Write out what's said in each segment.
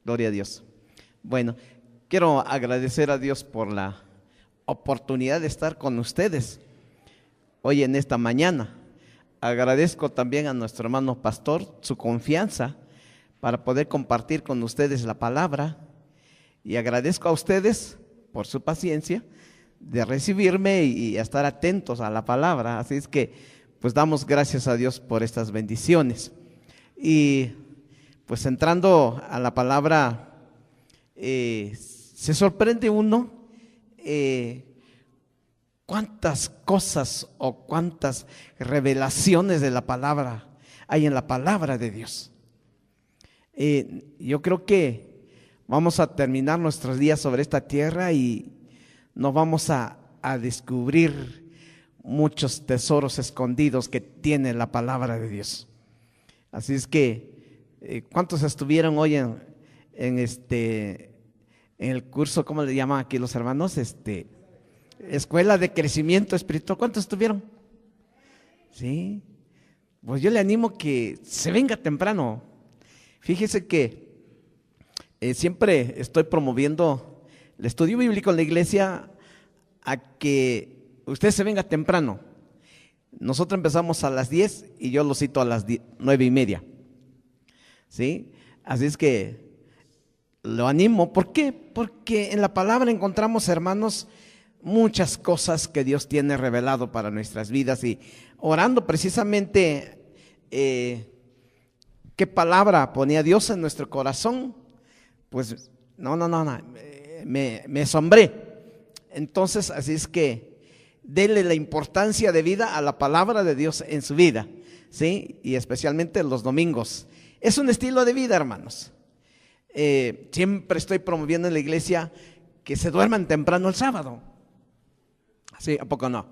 Gloria a Dios. Bueno, quiero agradecer a Dios por la oportunidad de estar con ustedes hoy en esta mañana. Agradezco también a nuestro hermano pastor su confianza para poder compartir con ustedes la palabra, y agradezco a ustedes por su paciencia de recibirme y estar atentos a la palabra. Así es que pues damos gracias a Dios por estas bendiciones. Y pues entrando a la palabra, se sorprende uno cuántas cosas o cuántas revelaciones de la palabra hay en la palabra de Dios. Yo creo que vamos a terminar nuestros días sobre esta tierra y nos vamos a descubrir muchos tesoros escondidos que tiene la palabra de Dios. Así es que, ¿cuántos estuvieron hoy en el curso, cómo le llaman aquí los hermanos? Escuela de Crecimiento Espiritual. ¿Cuántos estuvieron? Sí. Pues yo le animo que se venga temprano. Fíjese que siempre estoy promoviendo el estudio bíblico en la iglesia a que usted se venga temprano. Nosotros empezamos a las 10 y yo lo cito a las 9:30. ¿Sí? Así es que lo animo. ¿Por qué? Porque en la palabra encontramos, hermanos, muchas cosas que Dios tiene revelado para nuestras vidas, y orando precisamente qué palabra ponía Dios en nuestro corazón, pues no, me asombré. Entonces, así es que dele la importancia de vida a la palabra de Dios en su vida, ¿sí? Y especialmente los domingos. Es un estilo de vida, hermanos. Siempre estoy promoviendo en la iglesia que se duerman temprano el sábado. ¿Sí? ¿A poco no?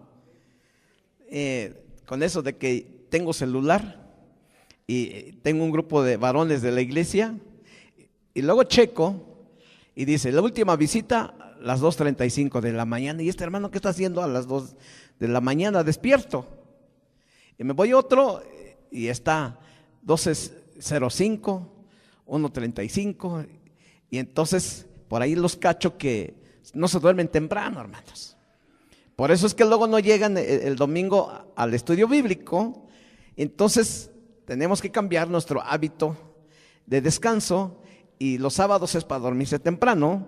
Con eso de que tengo celular y tengo un grupo de varones de la iglesia, y luego checo y dice, la última visita a las 2:35 de la mañana. Y este hermano, ¿qué está haciendo a las 2 de la mañana despierto? Y me voy otro y está 12:05, 1:35, y entonces por ahí los cacho que no se duermen temprano, hermanos. Por eso es que luego no llegan el domingo al estudio bíblico. Entonces tenemos que cambiar nuestro hábito de descanso, y los sábados es para dormirse temprano,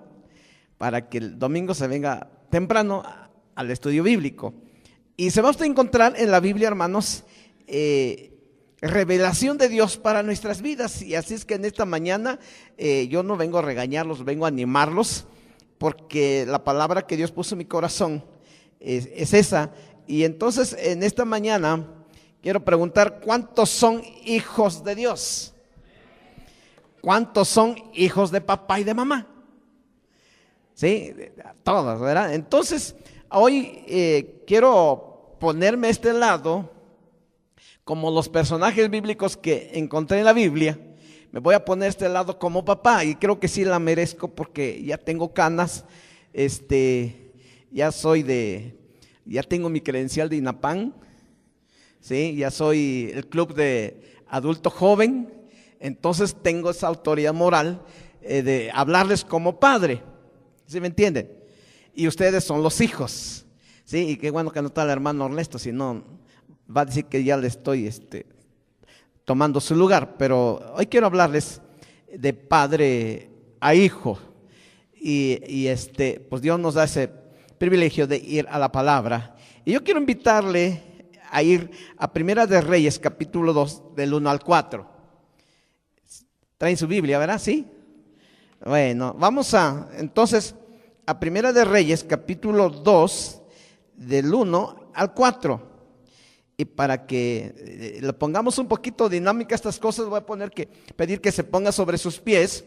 para que el domingo se venga temprano al estudio bíblico. Y se va usted a encontrar en la Biblia, hermanos, revelación de Dios para nuestras vidas. Y así es que en esta mañana yo no vengo a regañarlos, vengo a animarlos, porque la palabra que Dios puso en mi corazón es esa. Y entonces en esta mañana quiero preguntar, ¿cuántos son hijos de Dios? ¿Cuántos son hijos de papá y de mamá? Sí, todos, ¿verdad? Entonces hoy quiero ponerme a este lado como los personajes bíblicos que encontré en la Biblia. Me voy a poner a este lado como papá, y creo que sí la merezco porque ya tengo canas, ya tengo mi credencial de INAPAN, ¿sí? Ya soy el club de adulto joven, entonces tengo esa autoridad moral de hablarles como padre, ¿sí me entienden? Y ustedes son los hijos, ¿sí? Y qué bueno que no está el hermano Ernesto, si no va a decir que ya le estoy tomando su lugar. Pero hoy quiero hablarles de padre a hijo, y pues Dios nos da ese privilegio de ir a la palabra. Y yo quiero invitarle a ir a Primera de Reyes, capítulo 2, del 1 al 4. ¿Traen su Biblia, verdad? ¿Sí? Bueno, vamos entonces a Primera de Reyes, capítulo 2, del 1 al 4. Y para que le pongamos un poquito dinámica a estas cosas, voy a pedir que se ponga sobre sus pies.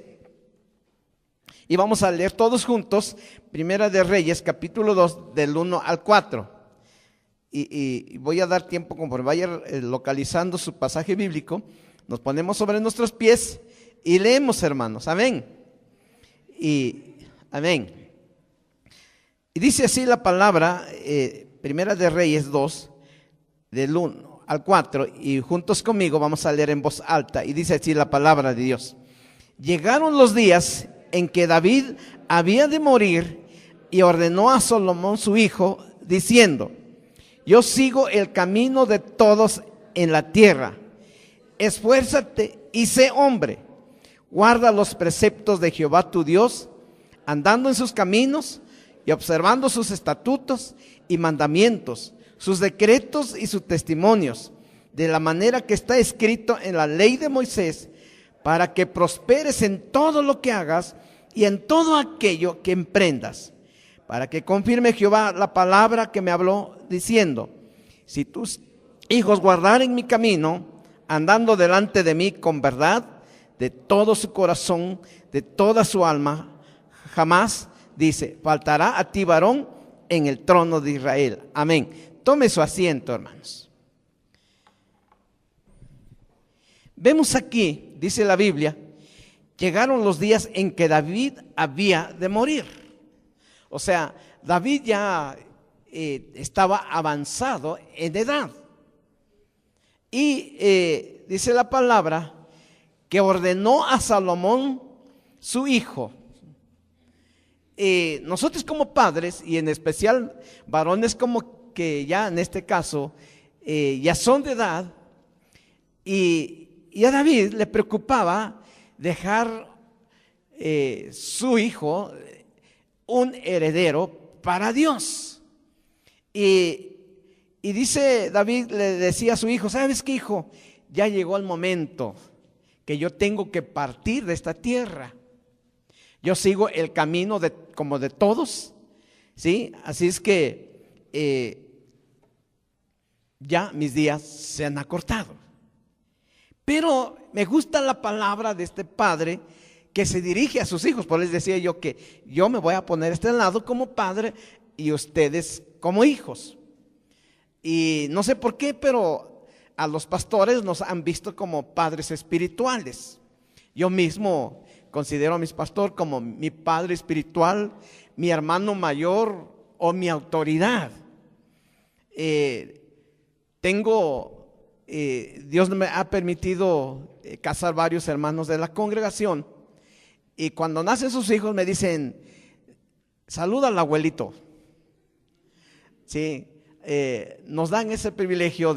Y vamos a leer todos juntos Primera de Reyes, capítulo 2, del 1 al 4. Y voy a dar tiempo, conforme vaya localizando su pasaje bíblico, nos ponemos sobre nuestros pies y leemos, hermanos. Amén. Amén. Y dice así la palabra, Primera de Reyes 2, del 1 al 4. Y juntos conmigo vamos a leer en voz alta. Y dice así la palabra de Dios. Llegaron los días en que David había de morir y ordenó a Salomón su hijo, diciendo: yo sigo el camino de todos en la tierra. Esfuérzate y sé hombre. Guarda los preceptos de Jehová tu Dios, andando en sus caminos y observando sus estatutos y mandamientos, sus decretos y sus testimonios, de la manera que está escrito en la ley de Moisés, para que prosperes en todo lo que hagas y en todo aquello que emprendas. Para que confirme Jehová la palabra que me habló, diciendo: si tus hijos guardaren mi camino, andando delante de mí con verdad, de todo su corazón, de toda su alma, jamás, dice, faltará a ti varón en el trono de Israel. Amén. Tome su asiento, hermanos. Vemos aquí, dice la Biblia, llegaron los días en que David había de morir. O sea, David ya estaba avanzado en edad. Y dice la palabra que ordenó a Salomón su hijo. Nosotros como padres, y en especial varones como que ya en este caso ya son de edad, y a David le preocupaba dejar su hijo un heredero para Dios. Y dice David, le decía a su hijo: ¿sabes qué, hijo? Ya llegó el momento que yo tengo que partir de esta tierra. Yo sigo el camino como de todos, ¿sí? Así es que ya mis días se han acortado. Pero me gusta la palabra de este padre que se dirige a sus hijos. Por eso les decía yo que yo me voy a poner este lado como padre y ustedes como hijos. Y no sé por qué, pero a los pastores nos han visto como padres espirituales. Yo mismo considero a mi pastor como mi padre espiritual, mi hermano mayor o mi autoridad. Dios me ha permitido casar varios hermanos de la congregación, y cuando nacen sus hijos me dicen: saluda al abuelito. Sí, nos dan ese privilegio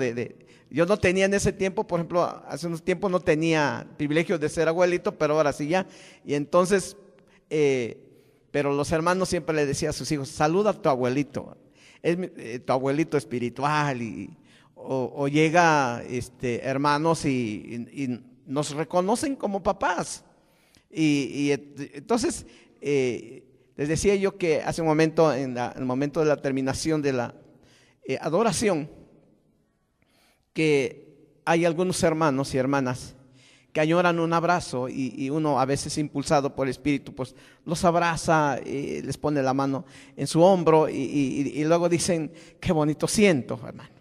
yo no tenía en ese tiempo, por ejemplo, hace unos tiempos no tenía privilegio de ser abuelito, pero ahora sí ya. Y entonces, pero los hermanos siempre le decían a sus hijos: saluda a tu abuelito, es tu abuelito espiritual. O llega hermanos y nos reconocen como papás. Y entonces les decía yo que hace un momento, en el momento de la terminación de la adoración, que hay algunos hermanos y hermanas que añoran un abrazo, y uno a veces impulsado por el Espíritu pues los abraza, les pone la mano en su hombro y luego dicen: qué bonito siento, hermano.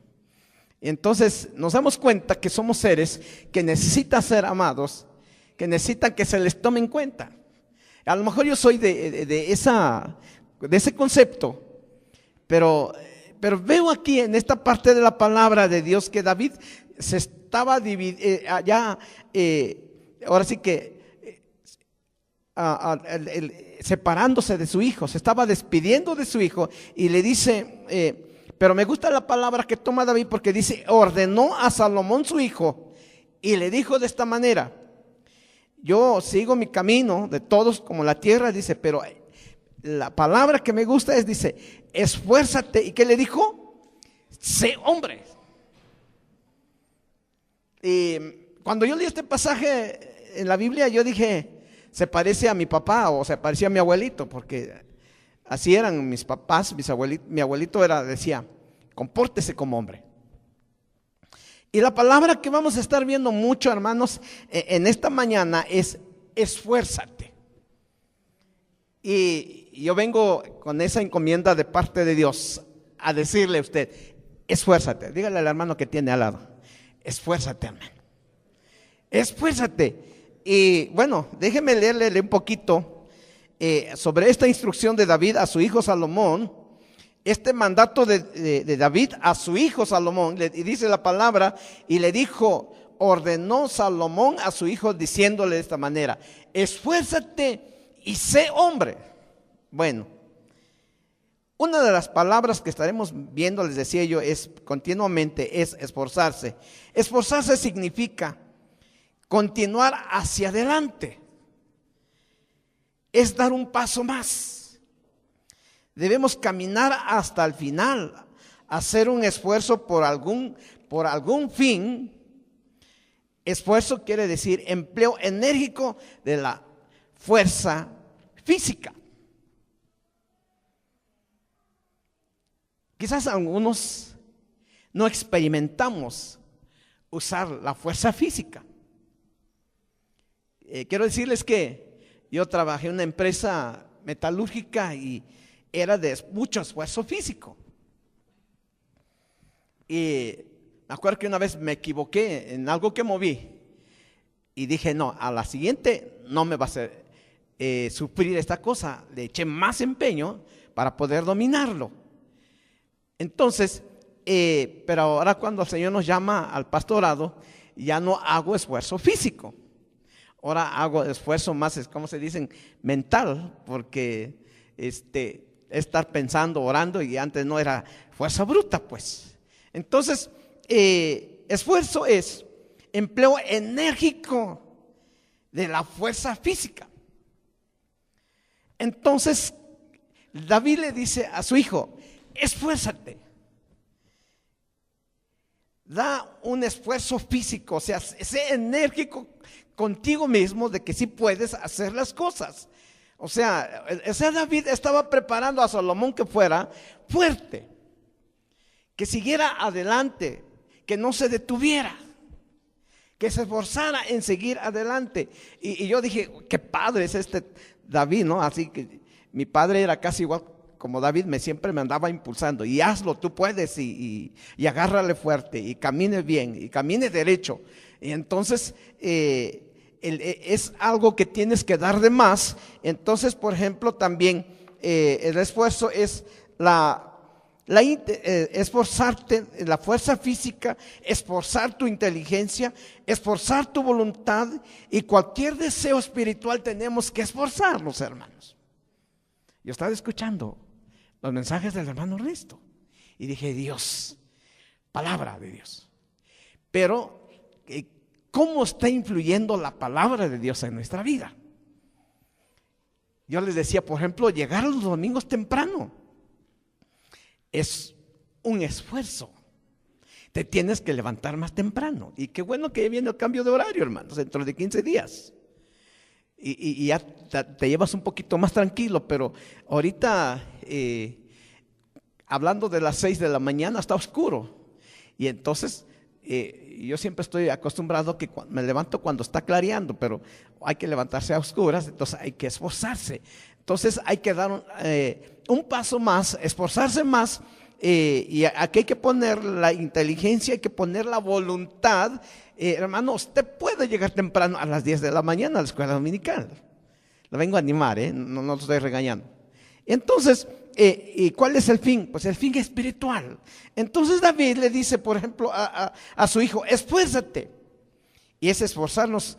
Entonces nos damos cuenta que somos seres que necesitan ser amados, que necesitan que se les tome en cuenta. A lo mejor yo soy de ese concepto, pero veo aquí en esta parte de la palabra de Dios que David se estaba ahora sí que separándose de su hijo, se estaba despidiendo de su hijo, y le dice, pero me gusta la palabra que toma David, porque dice: ordenó a Salomón su hijo y le dijo de esta manera: yo sigo mi camino de todos como la tierra, dice, pero la palabra que me gusta dice: esfuérzate. ¿Y qué le dijo? Sé hombre. Y cuando yo leí este pasaje en la Biblia, yo dije: se parece a mi papá, o se parecía a mi abuelito, porque así eran mis papás, mi abuelito decía: compórtese como hombre. Y la palabra que vamos a estar viendo mucho, hermanos, en esta mañana es: esfuérzate. Y yo vengo con esa encomienda de parte de Dios a decirle a usted: esfuérzate. Dígale al hermano que tiene al lado: esfuérzate, hermano. Esfuérzate. Y bueno, déjeme leerle un poquito sobre esta instrucción de David a su hijo Salomón. Este mandato de David a su hijo Salomón, y dice la palabra: y le dijo: ordenó Salomón a su hijo diciéndole de esta manera: esfuérzate y sé hombre. Bueno, una de las palabras que estaremos viendo, les decía yo, es continuamente, es esforzarse. Esforzarse significa continuar hacia adelante, es dar un paso más. Debemos caminar hasta el final, hacer un esfuerzo por algún fin. Esfuerzo quiere decir empleo enérgico de la fuerza física. Quizás algunos no experimentamos usar la fuerza física. Quiero decirles que yo trabajé en una empresa metalúrgica y era de mucho esfuerzo físico. Y me acuerdo que una vez me equivoqué en algo que moví y dije: no, a la siguiente no me va a hacer sufrir esta cosa. Le eché más empeño para poder dominarlo. Entonces, pero ahora cuando el Señor nos llama al pastorado, ya no hago esfuerzo físico. Ahora hago esfuerzo más, ¿cómo se dicen? Mental, porque estar pensando, orando, y antes no era fuerza bruta, pues. Entonces, esfuerzo es empleo enérgico de la fuerza física. Entonces, David le dice a su hijo: esfuérzate. Da un esfuerzo físico, o sea, sé enérgico contigo mismo de que sí puedes hacer las cosas. O sea, David estaba preparando a Salomón que fuera fuerte, que siguiera adelante, que no se detuviera, que se esforzara en seguir adelante. Y yo dije: qué padre es David, ¿no? Así que mi padre era casi igual como David, siempre me andaba impulsando: y hazlo, tú puedes, y agárrale fuerte, y camine bien, y camine derecho. Y entonces es algo que tienes que dar de más. Entonces, por ejemplo, también el esfuerzo es esforzarte en la fuerza física, esforzar tu inteligencia, esforzar tu voluntad, y cualquier deseo espiritual tenemos que esforzarnos, hermanos. Yo estaba escuchando los mensajes del hermano Ernesto y dije: Dios, palabra de Dios. Pero ¿cómo está influyendo la palabra de Dios en nuestra vida? Yo les decía, por ejemplo, llegar los domingos temprano es un esfuerzo. Te tienes que levantar más temprano. Y qué bueno que viene el cambio de horario, hermanos, dentro de 15 días. Y ya te llevas un poquito más tranquilo, pero ahorita, hablando de las 6 de la mañana, está oscuro. Y entonces, yo siempre estoy acostumbrado que me levanto cuando está clareando, pero hay que levantarse a oscuras, entonces hay que esforzarse. Entonces hay que dar un paso más, esforzarse más, y aquí hay que poner la inteligencia, hay que poner la voluntad. Hermano, usted puede llegar temprano a las 10 de la mañana a la escuela dominical. Lo vengo a animar, no lo estoy regañando. Entonces, ¿y cuál es el fin? Pues el fin espiritual. Entonces David le dice, por ejemplo, a su hijo: esfuérzate. Y es esforzarnos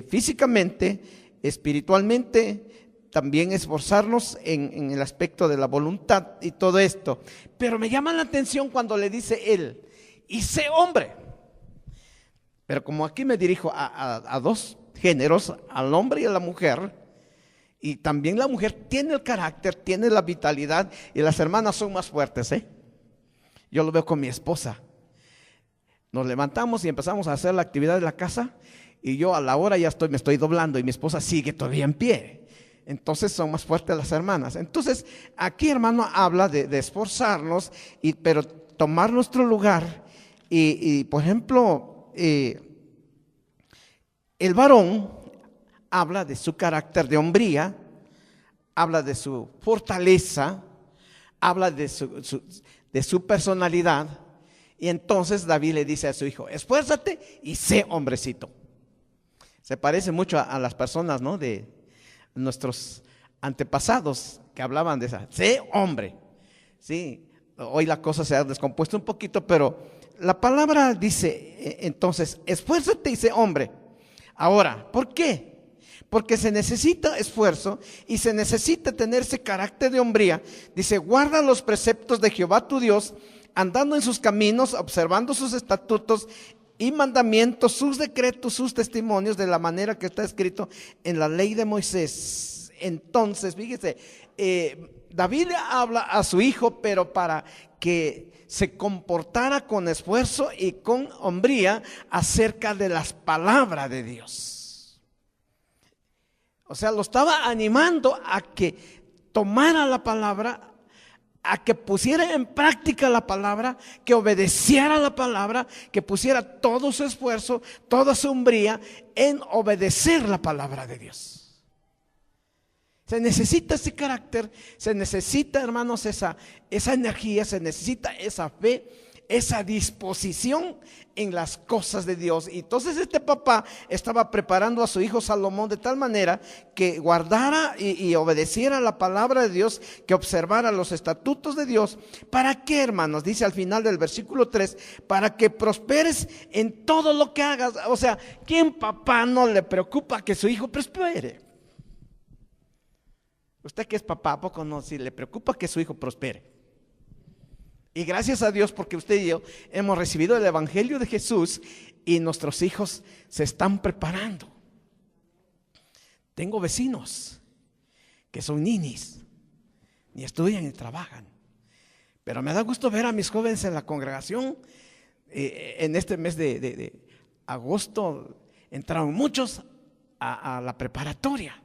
físicamente, espiritualmente, también esforzarnos en el aspecto de la voluntad y todo esto. Pero me llama la atención cuando le dice él: y sé hombre. Pero como aquí me dirijo a dos géneros, al hombre y a la mujer, y también la mujer tiene el carácter, tiene la vitalidad, y las hermanas son más fuertes, Yo lo veo con mi esposa. Nos levantamos y empezamos a hacer la actividad de la casa, y yo a la hora ya me estoy doblando, y mi esposa sigue todavía en pie. Entonces son más fuertes las hermanas. Entonces aquí, hermano, habla de esforzarnos, pero tomar nuestro lugar. Y por ejemplo, el varón habla de su carácter de hombría, habla de su fortaleza, habla de su personalidad. Y entonces David le dice a su hijo: esfuérzate y sé hombrecito. Se parece mucho a las personas, ¿no?, de nuestros antepasados que hablaban de esa: sé hombre. Sí, hoy la cosa se ha descompuesto un poquito, pero la palabra dice, entonces, esfuérzate, dice hombre. Ahora, ¿por qué? Porque se necesita esfuerzo y se necesita tener ese carácter de hombría. Dice, guarda los preceptos de Jehová tu Dios, andando en sus caminos, observando sus estatutos y mandamientos, sus decretos, sus testimonios, de la manera que está escrito en la ley de Moisés. Entonces, fíjese, David le habla a su hijo, pero para que se comportara con esfuerzo y con hombría acerca de las palabras de Dios. O sea, lo estaba animando a que tomara la palabra, a que pusiera en práctica la palabra, que obedeciera la palabra, que pusiera todo su esfuerzo, toda su hombría en obedecer la palabra de Dios. Se necesita ese carácter, se necesita, hermanos, esa energía, se necesita esa fe, esa disposición en las cosas de Dios. Y entonces este papá estaba preparando a su hijo Salomón de tal manera que guardara y obedeciera la palabra de Dios, que observara los estatutos de Dios. ¿Para qué, hermanos? Dice al final del versículo 3, para que prosperes en todo lo que hagas. O sea, ¿quién papá no le preocupa que su hijo prospere? Usted que es papá, ¿a poco no? Si le preocupa que su hijo prospere. Y gracias a Dios, porque usted y yo hemos recibido el evangelio de Jesús y nuestros hijos se están preparando. Tengo vecinos que son ninis, ni estudian ni trabajan, pero me da gusto ver a mis jóvenes en la congregación. En este mes de agosto entraron muchos a la preparatoria.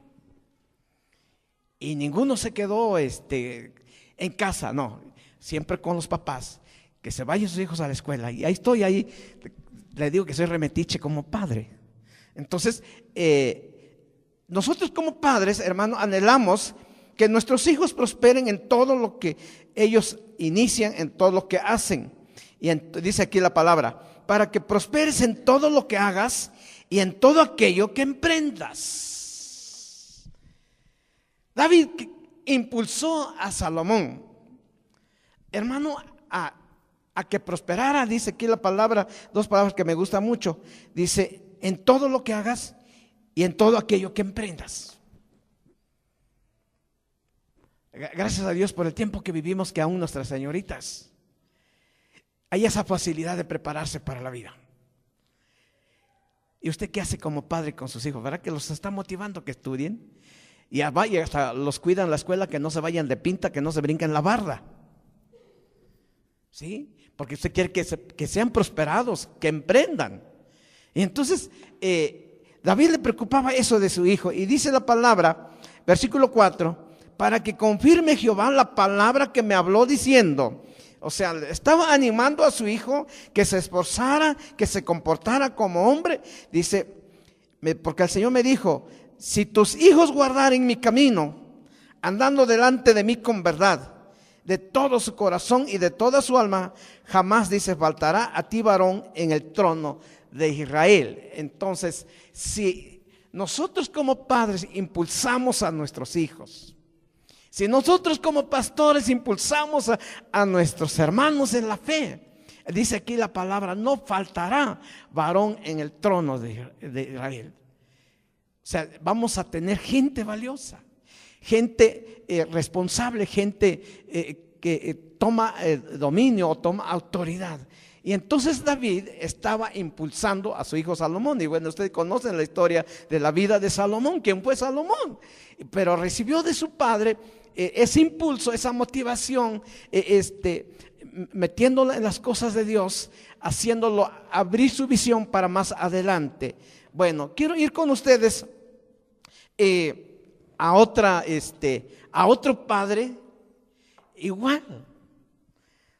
Y ninguno se quedó en casa, no, siempre con los papás, que se vayan sus hijos a la escuela. Y ahí estoy, ahí le digo que soy remetiche como padre. Entonces, nosotros como padres, hermano, anhelamos que nuestros hijos prosperen en todo lo que ellos inician, en todo lo que hacen. Y dice aquí la palabra, para que prosperes en todo lo que hagas y en todo aquello que emprendas. David impulsó a Salomón, hermano, a que prosperara. Dice aquí la palabra, dos palabras que me gustan mucho. Dice, en todo lo que hagas y en todo aquello que emprendas. Gracias a Dios por el tiempo que vivimos, que aún nuestras señoritas hay esa facilidad de prepararse para la vida. ¿Y usted qué hace como padre con sus hijos? ¿Verdad que los está motivando que estudien? Y hasta los cuidan en la escuela, que no se vayan de pinta, que no se brinquen la barda. ¿Sí? Porque usted quiere que sean prosperados, que emprendan. Y entonces David le preocupaba eso de su hijo. Y dice la palabra, versículo 4, para que confirme Jehová la palabra que me habló diciendo. O sea, estaba animando a su hijo que se esforzara, que se comportara como hombre. Dice, porque el Señor me dijo, si tus hijos guardaren mi camino, andando delante de mí con verdad, de todo su corazón y de toda su alma, jamás, dice, faltará a ti varón en el trono de Israel. Entonces, si nosotros como padres impulsamos a nuestros hijos, si nosotros como pastores impulsamos a nuestros hermanos en la fe, dice aquí la palabra, no faltará varón en el trono de Israel. O sea, vamos a tener gente valiosa, gente responsable, gente que toma dominio o toma autoridad. Y entonces David estaba impulsando a su hijo Salomón. Y bueno, ustedes conocen la historia de la vida de Salomón. ¿Quién fue Salomón? Pero recibió de su padre ese impulso, esa motivación, metiéndolo en las cosas de Dios, haciéndolo abrir su visión para más adelante. Bueno, quiero ir con ustedes a otro padre igual.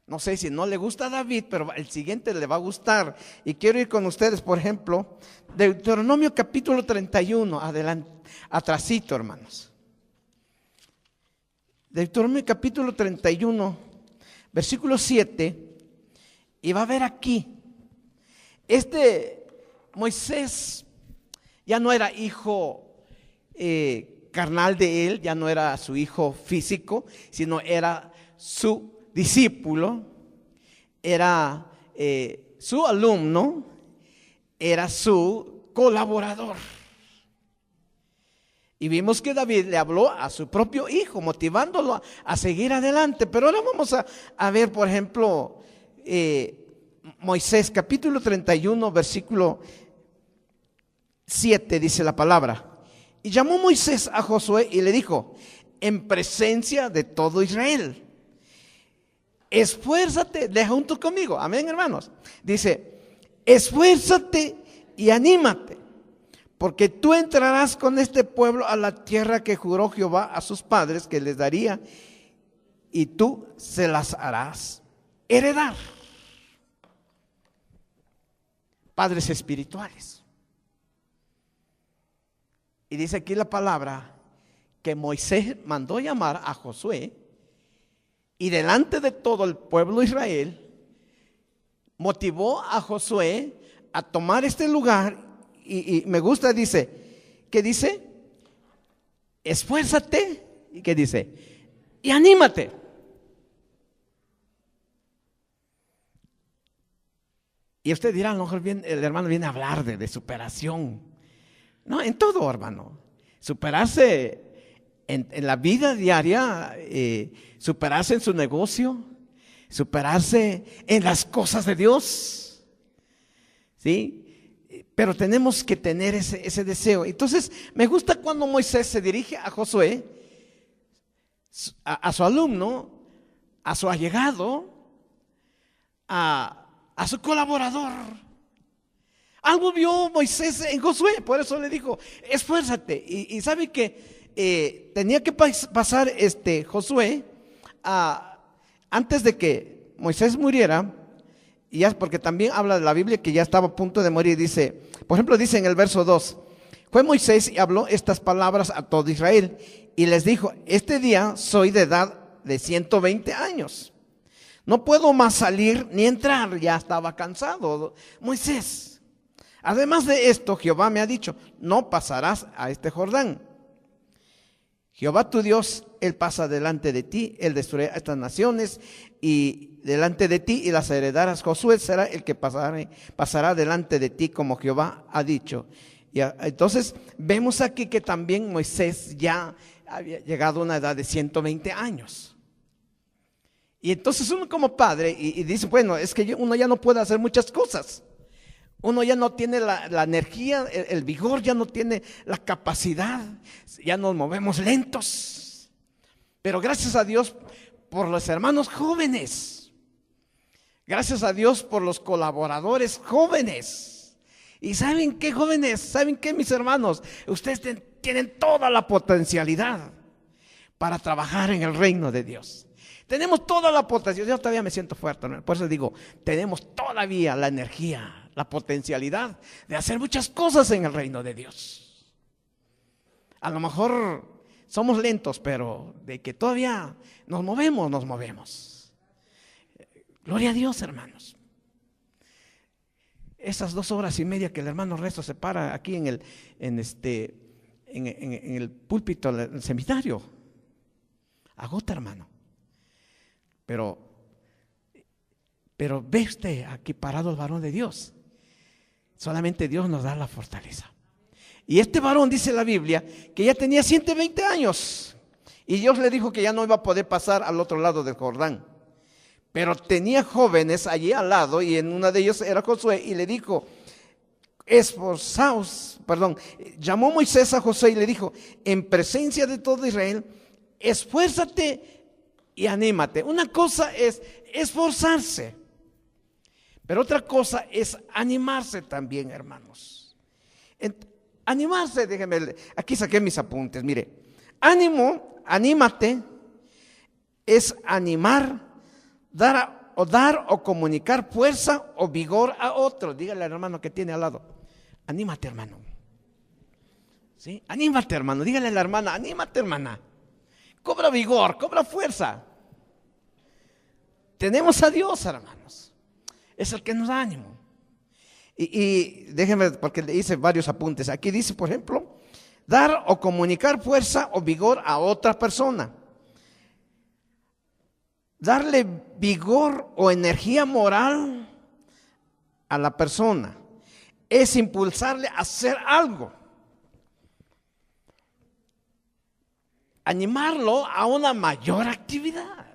No sé si no le gusta a David, pero el siguiente le va a gustar. Y quiero ir con ustedes, por ejemplo, Deuteronomio capítulo 31, adelante, atrasito, hermanos. Deuteronomio capítulo 31, versículo 7, y va a ver aquí, Moisés ya no era hijo carnal de él, ya no era su hijo físico, sino era su discípulo, era su alumno era su colaborador. Y vimos que David le habló a su propio hijo, motivándolo a seguir adelante. Pero ahora vamos a ver, por ejemplo, Moisés, capítulo 31, versículo 7, dice la palabra. Y llamó Moisés a Josué y le dijo, en presencia de todo Israel, esfuérzate, de junto conmigo, amén, hermanos. Dice, esfuérzate y anímate, porque tú entrarás con este pueblo a la tierra que juró Jehová a sus padres que les daría, y tú se las harás heredar. Padres espirituales. Y dice aquí la palabra que Moisés mandó llamar a Josué y delante de todo el pueblo de Israel motivó a Josué a tomar este lugar. Y me gusta, dice, ¿qué dice? Esfuérzate, ¿y qué dice? Y anímate. Y usted dirá, a lo mejor el hermano viene a hablar de superación. No, en todo, hermano. Superarse en la vida diaria, superarse en su negocio, superarse en las cosas de Dios. ¿Sí? Pero tenemos que tener ese deseo. Entonces, me gusta cuando Moisés se dirige a Josué, a su alumno, a su allegado, a su colaborador. Algo vio Moisés en Josué, por eso le dijo, esfuérzate. Y sabe que tenía que pasar Josué antes de que Moisés muriera. Y ya, porque también habla de la Biblia que ya estaba a punto de morir. Dice, por ejemplo, dice en el verso 2, fue Moisés y habló estas palabras a todo Israel y les dijo, este día soy de edad de 120 años. No puedo más salir ni entrar, ya estaba cansado Moisés. Además de esto, Jehová me ha dicho, no pasarás a este Jordán. Jehová tu Dios, Él pasa delante de ti, Él destruirá estas naciones y delante de ti y las heredarás. Josué será el que pasará delante de ti como Jehová ha dicho. Y entonces vemos aquí que también Moisés ya había llegado a una edad de 120 años. Y entonces uno como padre y dice, bueno, es que uno ya no puede hacer muchas cosas. Uno ya no tiene la energía, el vigor, ya no tiene la capacidad, ya nos movemos lentos. Pero gracias a Dios por los hermanos jóvenes, gracias a Dios por los colaboradores jóvenes. Y ¿saben qué, jóvenes? ¿Saben qué, mis hermanos? Ustedes tienen toda la potencialidad para trabajar en el reino de Dios. Tenemos toda la potencialidad. Yo todavía me siento fuerte, ¿no? Por eso digo, tenemos todavía la energía, la potencialidad de hacer muchas cosas en el reino de Dios. A lo mejor somos lentos, pero de que todavía nos movemos. Gloria a Dios, hermanos. Esas 2 horas y media que el hermano Rezo se para aquí en el púlpito del seminario, agota, hermano. Pero ve usted aquí parado el varón de Dios. Solamente Dios nos da la fortaleza. Y este varón, dice la Biblia, que ya tenía 120 años. Y Dios le dijo que ya no iba a poder pasar al otro lado del Jordán. Pero tenía jóvenes allí al lado, y en una de ellos era Josué, y le dijo, llamó Moisés a Josué y le dijo, en presencia de todo Israel, esfuérzate y anímate. Una cosa es esforzarse, pero otra cosa es animarse también, hermanos. Animarse, déjenme, aquí saqué mis apuntes, mire. Anímate, es animar, dar o comunicar fuerza o vigor a otro. Dígale al hermano que tiene al lado, anímate, hermano. ¿Sí? Anímate, hermano. Dígale a la hermana, anímate, hermana. Cobra vigor, cobra fuerza. Tenemos a Dios, hermanos. Es el que nos da ánimo. Y déjenme, porque le hice varios apuntes. Aquí dice, por ejemplo, dar o comunicar fuerza o vigor a otra persona. Darle vigor o energía moral a la persona, es impulsarle a hacer algo. Animarlo a una mayor actividad.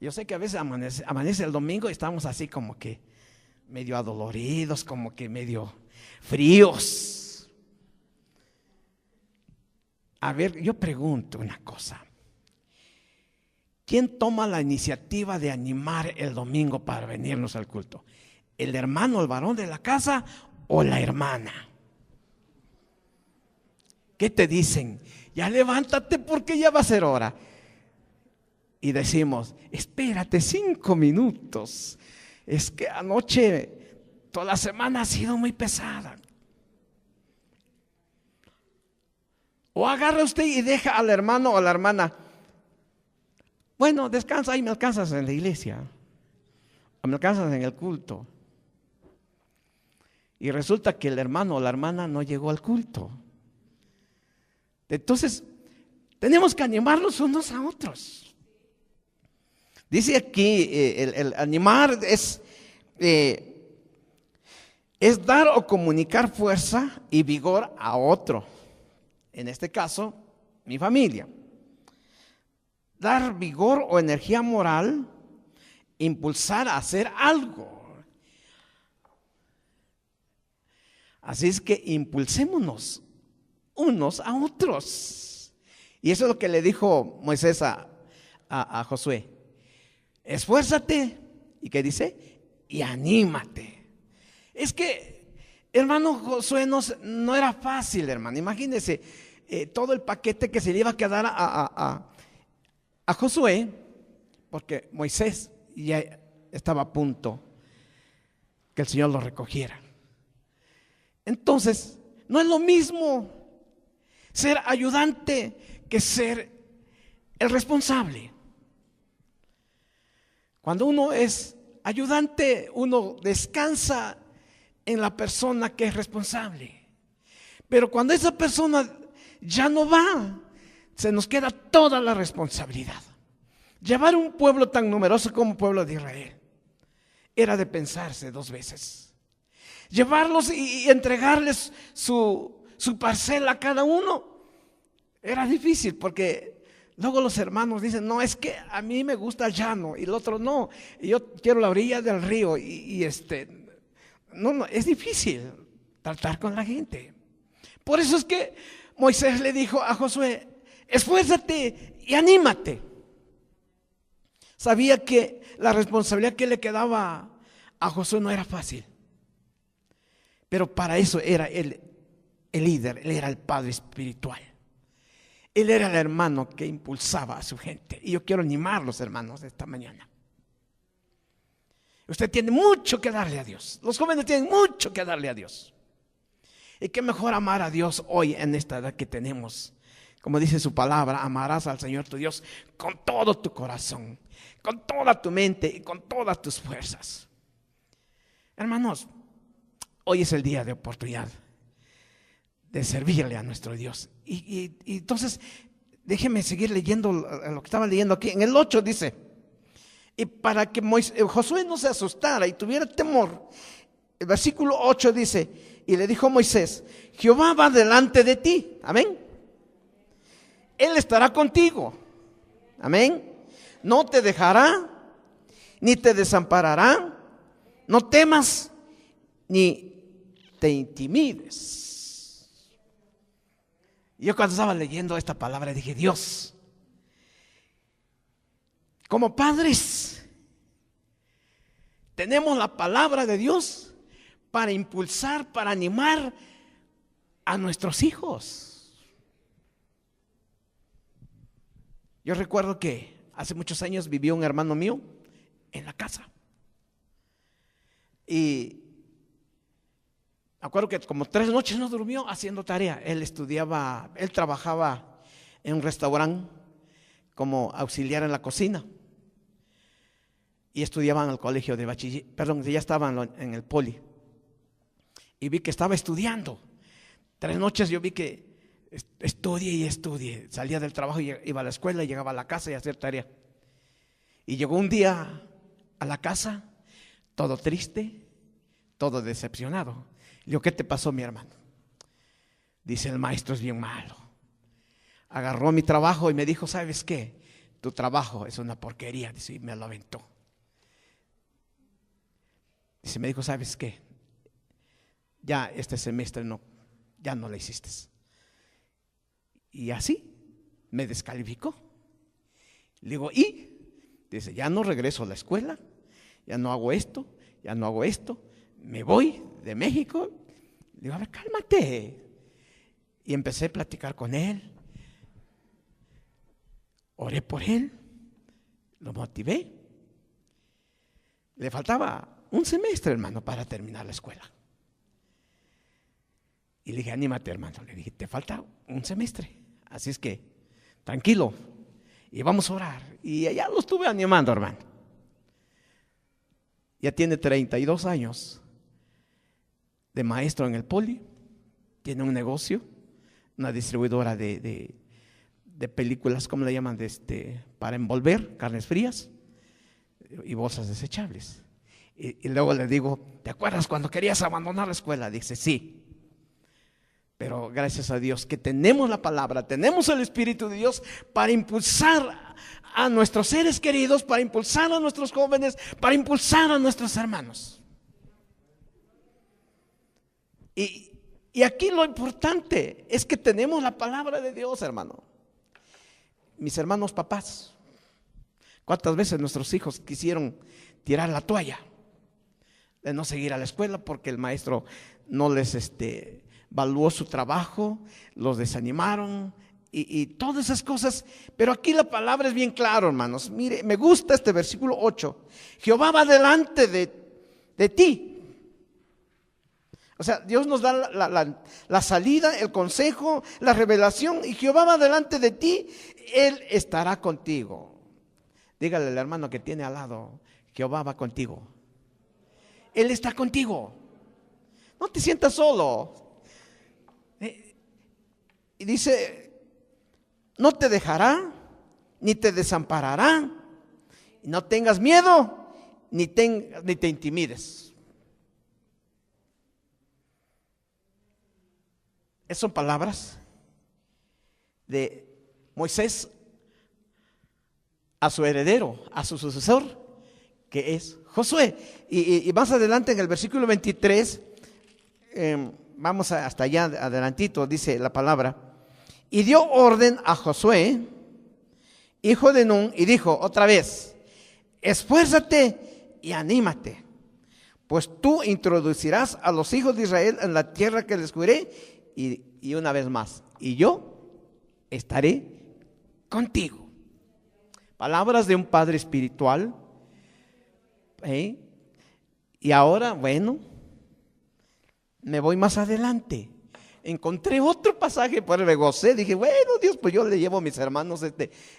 Yo sé que a veces amanece el domingo y estamos así como que medio adoloridos, como que medio fríos. A ver, yo pregunto una cosa. ¿Quién toma la iniciativa de animar el domingo para venirnos al culto? ¿El hermano, el varón de la casa o la hermana? ¿Qué te dicen? Ya levántate porque ya va a ser hora. Y decimos, espérate 5 minutos. Es que anoche, toda la semana ha sido muy pesada. O agarra usted y deja al hermano o a la hermana. Bueno, descansa y me alcanzas en la iglesia. O me alcanzas en el culto. Y resulta que el hermano o la hermana no llegó al culto. Entonces, tenemos que animarnos unos a otros. Dice aquí, el animar es dar o comunicar fuerza y vigor a otro. En este caso, mi familia. Dar vigor o energía moral, impulsar a hacer algo. Así es que impulsémonos unos a otros. Y eso es lo que le dijo Moisés a Josué. Esfuérzate, ¿y qué dice? Y anímate. Es que, hermano Josué, no era fácil, hermano. Imagínese todo el paquete que se le iba a quedar a Josué, porque Moisés ya estaba a punto que el Señor lo recogiera. Entonces, no es lo mismo ser ayudante que ser el responsable. Cuando uno es ayudante, uno descansa en la persona que es responsable. Pero cuando esa persona ya no va, se nos queda toda la responsabilidad. Llevar un pueblo tan numeroso como el pueblo de Israel era de pensarse 2 veces. Llevarlos y entregarles su parcela a cada uno era difícil, porque luego los hermanos dicen, no, es que a mí me gusta el llano y el otro no, y yo quiero la orilla del río no, es difícil tratar con la gente. Por eso es que Moisés le dijo a Josué, esfuérzate y anímate. Sabía que la responsabilidad que le quedaba a Josué no era fácil, pero para eso era el líder, él era el padre espiritual. Él era el hermano que impulsaba a su gente. Y yo quiero animarlos, hermanos, esta mañana. Usted tiene mucho que darle a Dios. Los jóvenes tienen mucho que darle a Dios. Y qué mejor amar a Dios hoy en esta edad que tenemos. Como dice su palabra, amarás al Señor tu Dios con todo tu corazón, con toda tu mente y con todas tus fuerzas. Hermanos, hoy es el día de oportunidad de servirle a nuestro Dios. Y entonces, déjeme seguir leyendo lo que estaba leyendo aquí. En el 8 dice, y para que Josué no se asustara y tuviera temor, el versículo 8 dice, y le dijo Moisés, Jehová va delante de ti, amén. Él estará contigo, amén. No te dejará, ni te desamparará, no temas, ni te intimides. Yo cuando estaba leyendo esta palabra dije, Dios, como padres, tenemos la palabra de Dios para impulsar, para animar a nuestros hijos. Yo recuerdo que hace muchos años vivió un hermano mío en la casa. Y me acuerdo que como 3 noches no durmió haciendo tarea. Él trabajaba en un restaurante como auxiliar en la cocina. Y estudiaba en el colegio de bachiller, ya estaba en el poli. Y vi que estaba estudiando. 3 noches yo vi que estudie. Salía del trabajo y iba a la escuela y llegaba a la casa y a hacer tarea. Y llegó un día a la casa, todo triste, todo decepcionado. Le digo, ¿qué te pasó, mi hermano? Dice, el maestro es bien malo. Agarró mi trabajo y me dijo, ¿sabes qué? Tu trabajo es una porquería. Dice, y me lo aventó. Dice, me dijo, ¿sabes qué? Ya este semestre ya no la hiciste. Y así me descalificó. Le digo, ¿y? Dice, ya no regreso a la escuela, ya no hago esto, ya no hago esto, me voy de México. Le digo, a ver, cálmate. Y empecé a platicar con él. Oré por él, lo motivé. Le faltaba un semestre, hermano, para terminar la escuela. Y le dije, anímate, hermano. Le dije, te falta un semestre. Así es que, tranquilo. Y vamos a orar. Y allá lo estuve animando, hermano. Ya tiene 32 años de maestro en el Poli. Tiene un negocio, una distribuidora de películas, ¿cómo le llaman? Para envolver, carnes frías y bolsas desechables. Y luego le digo, ¿te acuerdas cuando querías abandonar la escuela? Dice, sí. Pero gracias a Dios que tenemos la palabra, tenemos el Espíritu de Dios para impulsar a nuestros seres queridos, para impulsar a nuestros jóvenes, para impulsar a nuestros hermanos. Y aquí lo importante es que tenemos la palabra de Dios, hermano. Mis hermanos papás, ¿cuántas veces nuestros hijos quisieron tirar la toalla de no seguir a la escuela porque el maestro no les evaluó su trabajo, los desanimaron y todas esas cosas? Pero aquí la palabra es bien clara, hermanos. Mire, me gusta este versículo 8. Jehová va delante de ti. O sea, Dios nos da la salida, el consejo, la revelación, y Jehová va delante de ti, Él estará contigo. Dígale al hermano que tiene al lado, Jehová va contigo. Él está contigo. No te sientas solo. Y dice, no te dejará, ni te desamparará. Y no tengas miedo, ni te intimides. Esas son palabras de Moisés a su heredero, a su sucesor, que es Josué. Y más adelante en el versículo 23, vamos hasta allá adelantito, dice la palabra. Y dio orden a Josué, hijo de Nun, y dijo otra vez, esfuérzate y anímate, pues tú introducirás a los hijos de Israel en la tierra que les juré. Y una vez más, y yo estaré contigo. Palabras de un padre espiritual. Y ahora, bueno, me voy más adelante. Encontré otro pasaje, por el me gocé. Dije, bueno, Dios, pues yo le llevo a mis hermanos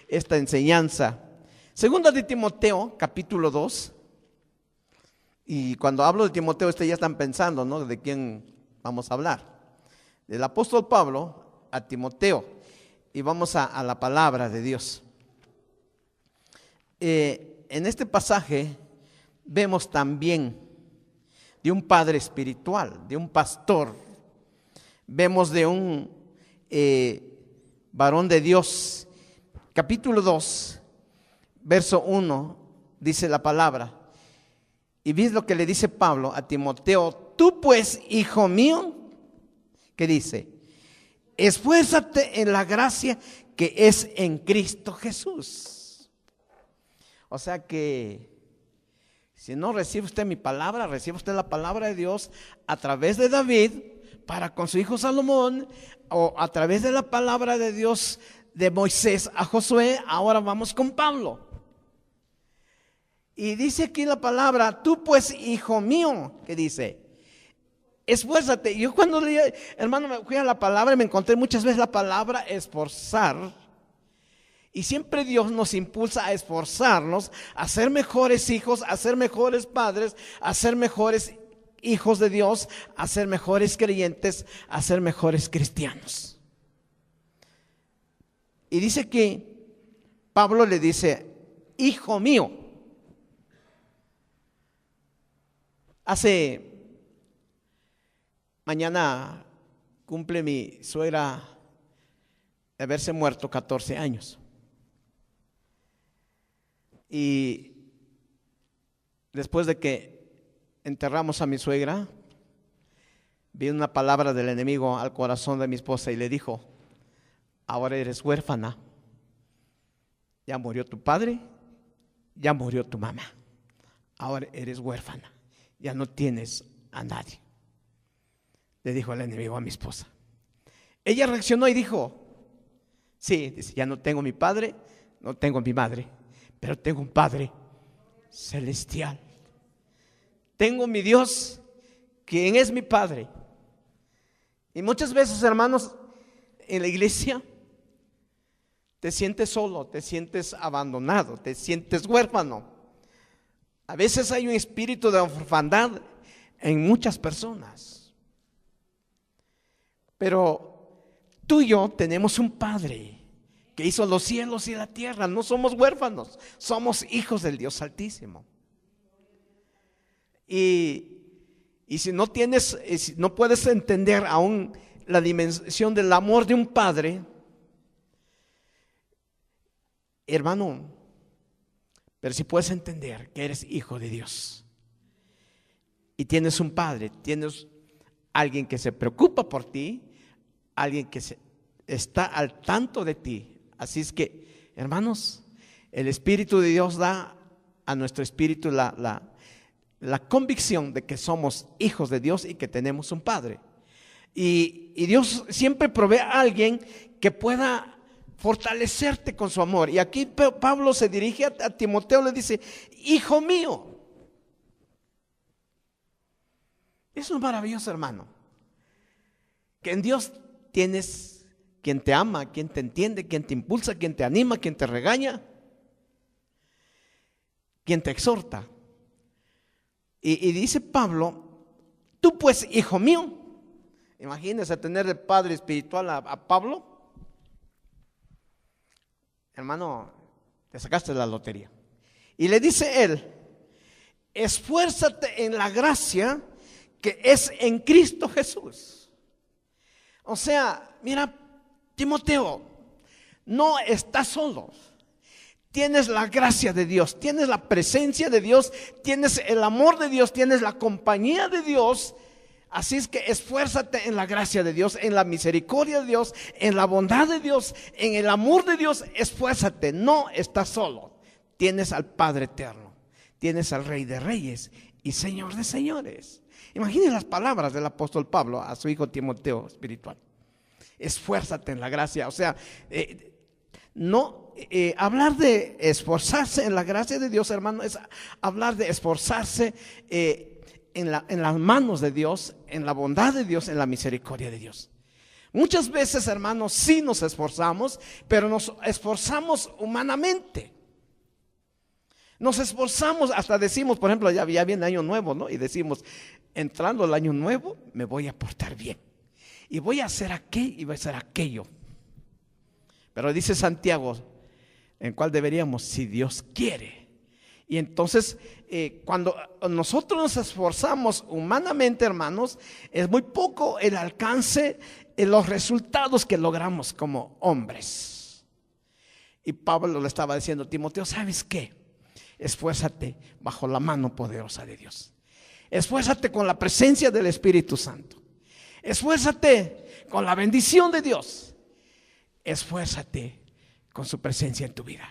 esta enseñanza. Segunda de Timoteo, capítulo 2. Y cuando hablo de Timoteo, ya están pensando, ¿no? ¿De quién vamos a hablar? Del apóstol Pablo a Timoteo. Y vamos a la palabra de Dios. En este pasaje vemos también de un padre espiritual, de un pastor. Vemos de un varón de Dios. Capítulo 2, verso 1, dice la palabra. Y ves lo que le dice Pablo a Timoteo. Tú pues, hijo mío, ¿qué dice? Esfuérzate en la gracia que es en Cristo Jesús. O sea que si no recibe usted mi palabra, recibe usted la palabra de Dios a través de David para con su hijo Salomón, o a través de la palabra de Dios de Moisés a Josué. Ahora vamos con Pablo. Y dice aquí la palabra, tú pues, hijo mío, ¿qué dice? Esfuérzate. Yo cuando leí, hermano, me fui a la palabra y me encontré muchas veces la palabra esforzar. Y siempre Dios nos impulsa a esforzarnos, a ser mejores hijos, a ser mejores padres, a ser mejores hijos de Dios, a ser mejores creyentes, a ser mejores cristianos. Y dice que Pablo le dice, hijo mío. Mañana cumple mi suegra de haberse muerto 14 años. Y después de que enterramos a mi suegra, vi una palabra del enemigo al corazón de mi esposa y le dijo: ahora eres huérfana. Ya murió tu padre, ya murió tu mamá. Ahora eres huérfana, ya no tienes a nadie. Le dijo el enemigo a mi esposa. Ella reaccionó y dijo: sí, dice, ya no tengo mi padre, no tengo mi madre, pero tengo un Padre celestial. Tengo mi Dios, quien es mi Padre. Y muchas veces, hermanos, en la iglesia te sientes solo, te sientes abandonado, te sientes huérfano. A veces hay un espíritu de orfandad en muchas personas. Pero tú y yo tenemos un Padre que hizo los cielos y la tierra. No somos huérfanos, somos hijos del Dios Altísimo. Y si no tienes, si no puedes entender aún la dimensión del amor de un Padre, hermano, pero si puedes entender que eres hijo de Dios y tienes un Padre, tienes alguien que se preocupa por ti, alguien que está al tanto de ti. Así es que, hermanos, el Espíritu de Dios da a nuestro espíritu la convicción de que somos hijos de Dios y que tenemos un Padre. Y Dios siempre provee a alguien que pueda fortalecerte con su amor. Y aquí Pablo se dirige a Timoteo, le dice: hijo mío. Eso es maravilloso, hermano, que en Dios tienes quien te ama, quien te entiende, quien te impulsa, quien te anima, quien te regaña, quien te exhorta. Y dice Pablo: tú pues, hijo mío. Imagínese tener de padre espiritual a Pablo. Hermano, te sacaste la lotería. Y le dice él: esfuérzate en la gracia que es en Cristo Jesús. O sea, mira, Timoteo, no estás solo. Tienes la gracia de Dios, tienes la presencia de Dios, tienes el amor de Dios, tienes la compañía de Dios. Así es que esfuérzate en la gracia de Dios, en la misericordia de Dios, en la bondad de Dios, en el amor de Dios. Esfuérzate, no estás solo. Tienes al Padre eterno, tienes al Rey de Reyes y Señor de Señores. Imaginen las palabras del apóstol Pablo a su hijo Timoteo espiritual. Esfuérzate en la gracia. O sea, hablar de esforzarse en la gracia de Dios, hermano, es hablar de esforzarse en las manos de Dios, en la bondad de Dios, en la misericordia de Dios. Muchas veces, hermanos, sí nos esforzamos, pero nos esforzamos humanamente. Nos esforzamos, hasta decimos, por ejemplo, ya viene año nuevo, ¿no? Y decimos: entrando el año nuevo, me voy a portar bien. Y voy a hacer aquello y voy a hacer aquello. Pero dice Santiago, en cuál deberíamos, si Dios quiere. Y entonces, cuando nosotros nos esforzamos humanamente, hermanos, es muy poco el alcance, los resultados que logramos como hombres. Y Pablo le estaba diciendo a Timoteo: ¿sabes qué? Esfuérzate bajo la mano poderosa de Dios. Esfuérzate con la presencia del Espíritu Santo. Esfuérzate con la bendición de Dios. Esfuérzate con su presencia en tu vida.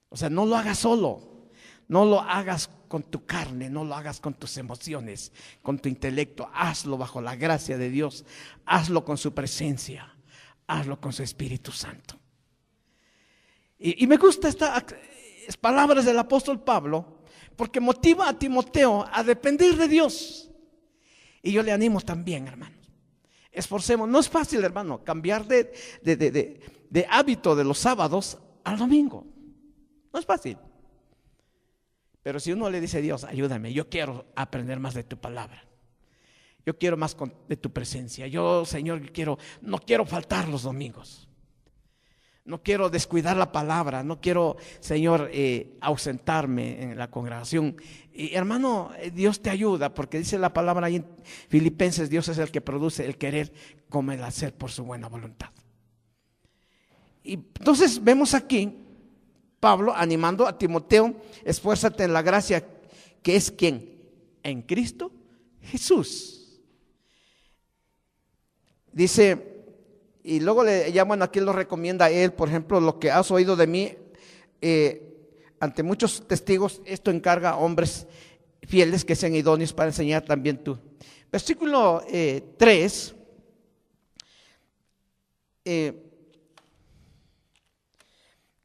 O sea, no lo hagas solo. No lo hagas con tu carne, no lo hagas con tus emociones, con tu intelecto. Hazlo bajo la gracia de Dios. Hazlo con su presencia. Hazlo con su Espíritu Santo. Y me gusta estas palabras del apóstol Pablo, porque motiva a Timoteo a depender de Dios. Y yo le animo también, hermanos. Esforcemos. No es fácil, hermano, cambiar de hábito de los sábados al domingo. No es fácil. Pero si uno le dice a Dios: ayúdame, yo quiero aprender más de tu palabra. Yo quiero más de tu presencia. Yo, Señor, no quiero faltar los domingos. No quiero descuidar la palabra, no quiero, Señor, ausentarme en la congregación. Y hermano, Dios te ayuda, porque dice la palabra ahí en Filipenses, Dios es el que produce el querer como el hacer por su buena voluntad. Y entonces vemos aquí Pablo animando a Timoteo: esfuérzate en la gracia que es ¿quién? En Cristo Jesús. Dice, y luego le llaman, aquí lo recomienda él, por ejemplo, lo que has oído de mí ante muchos testigos, esto encarga a hombres fieles que sean idóneos para enseñar también tú. Versículo 3.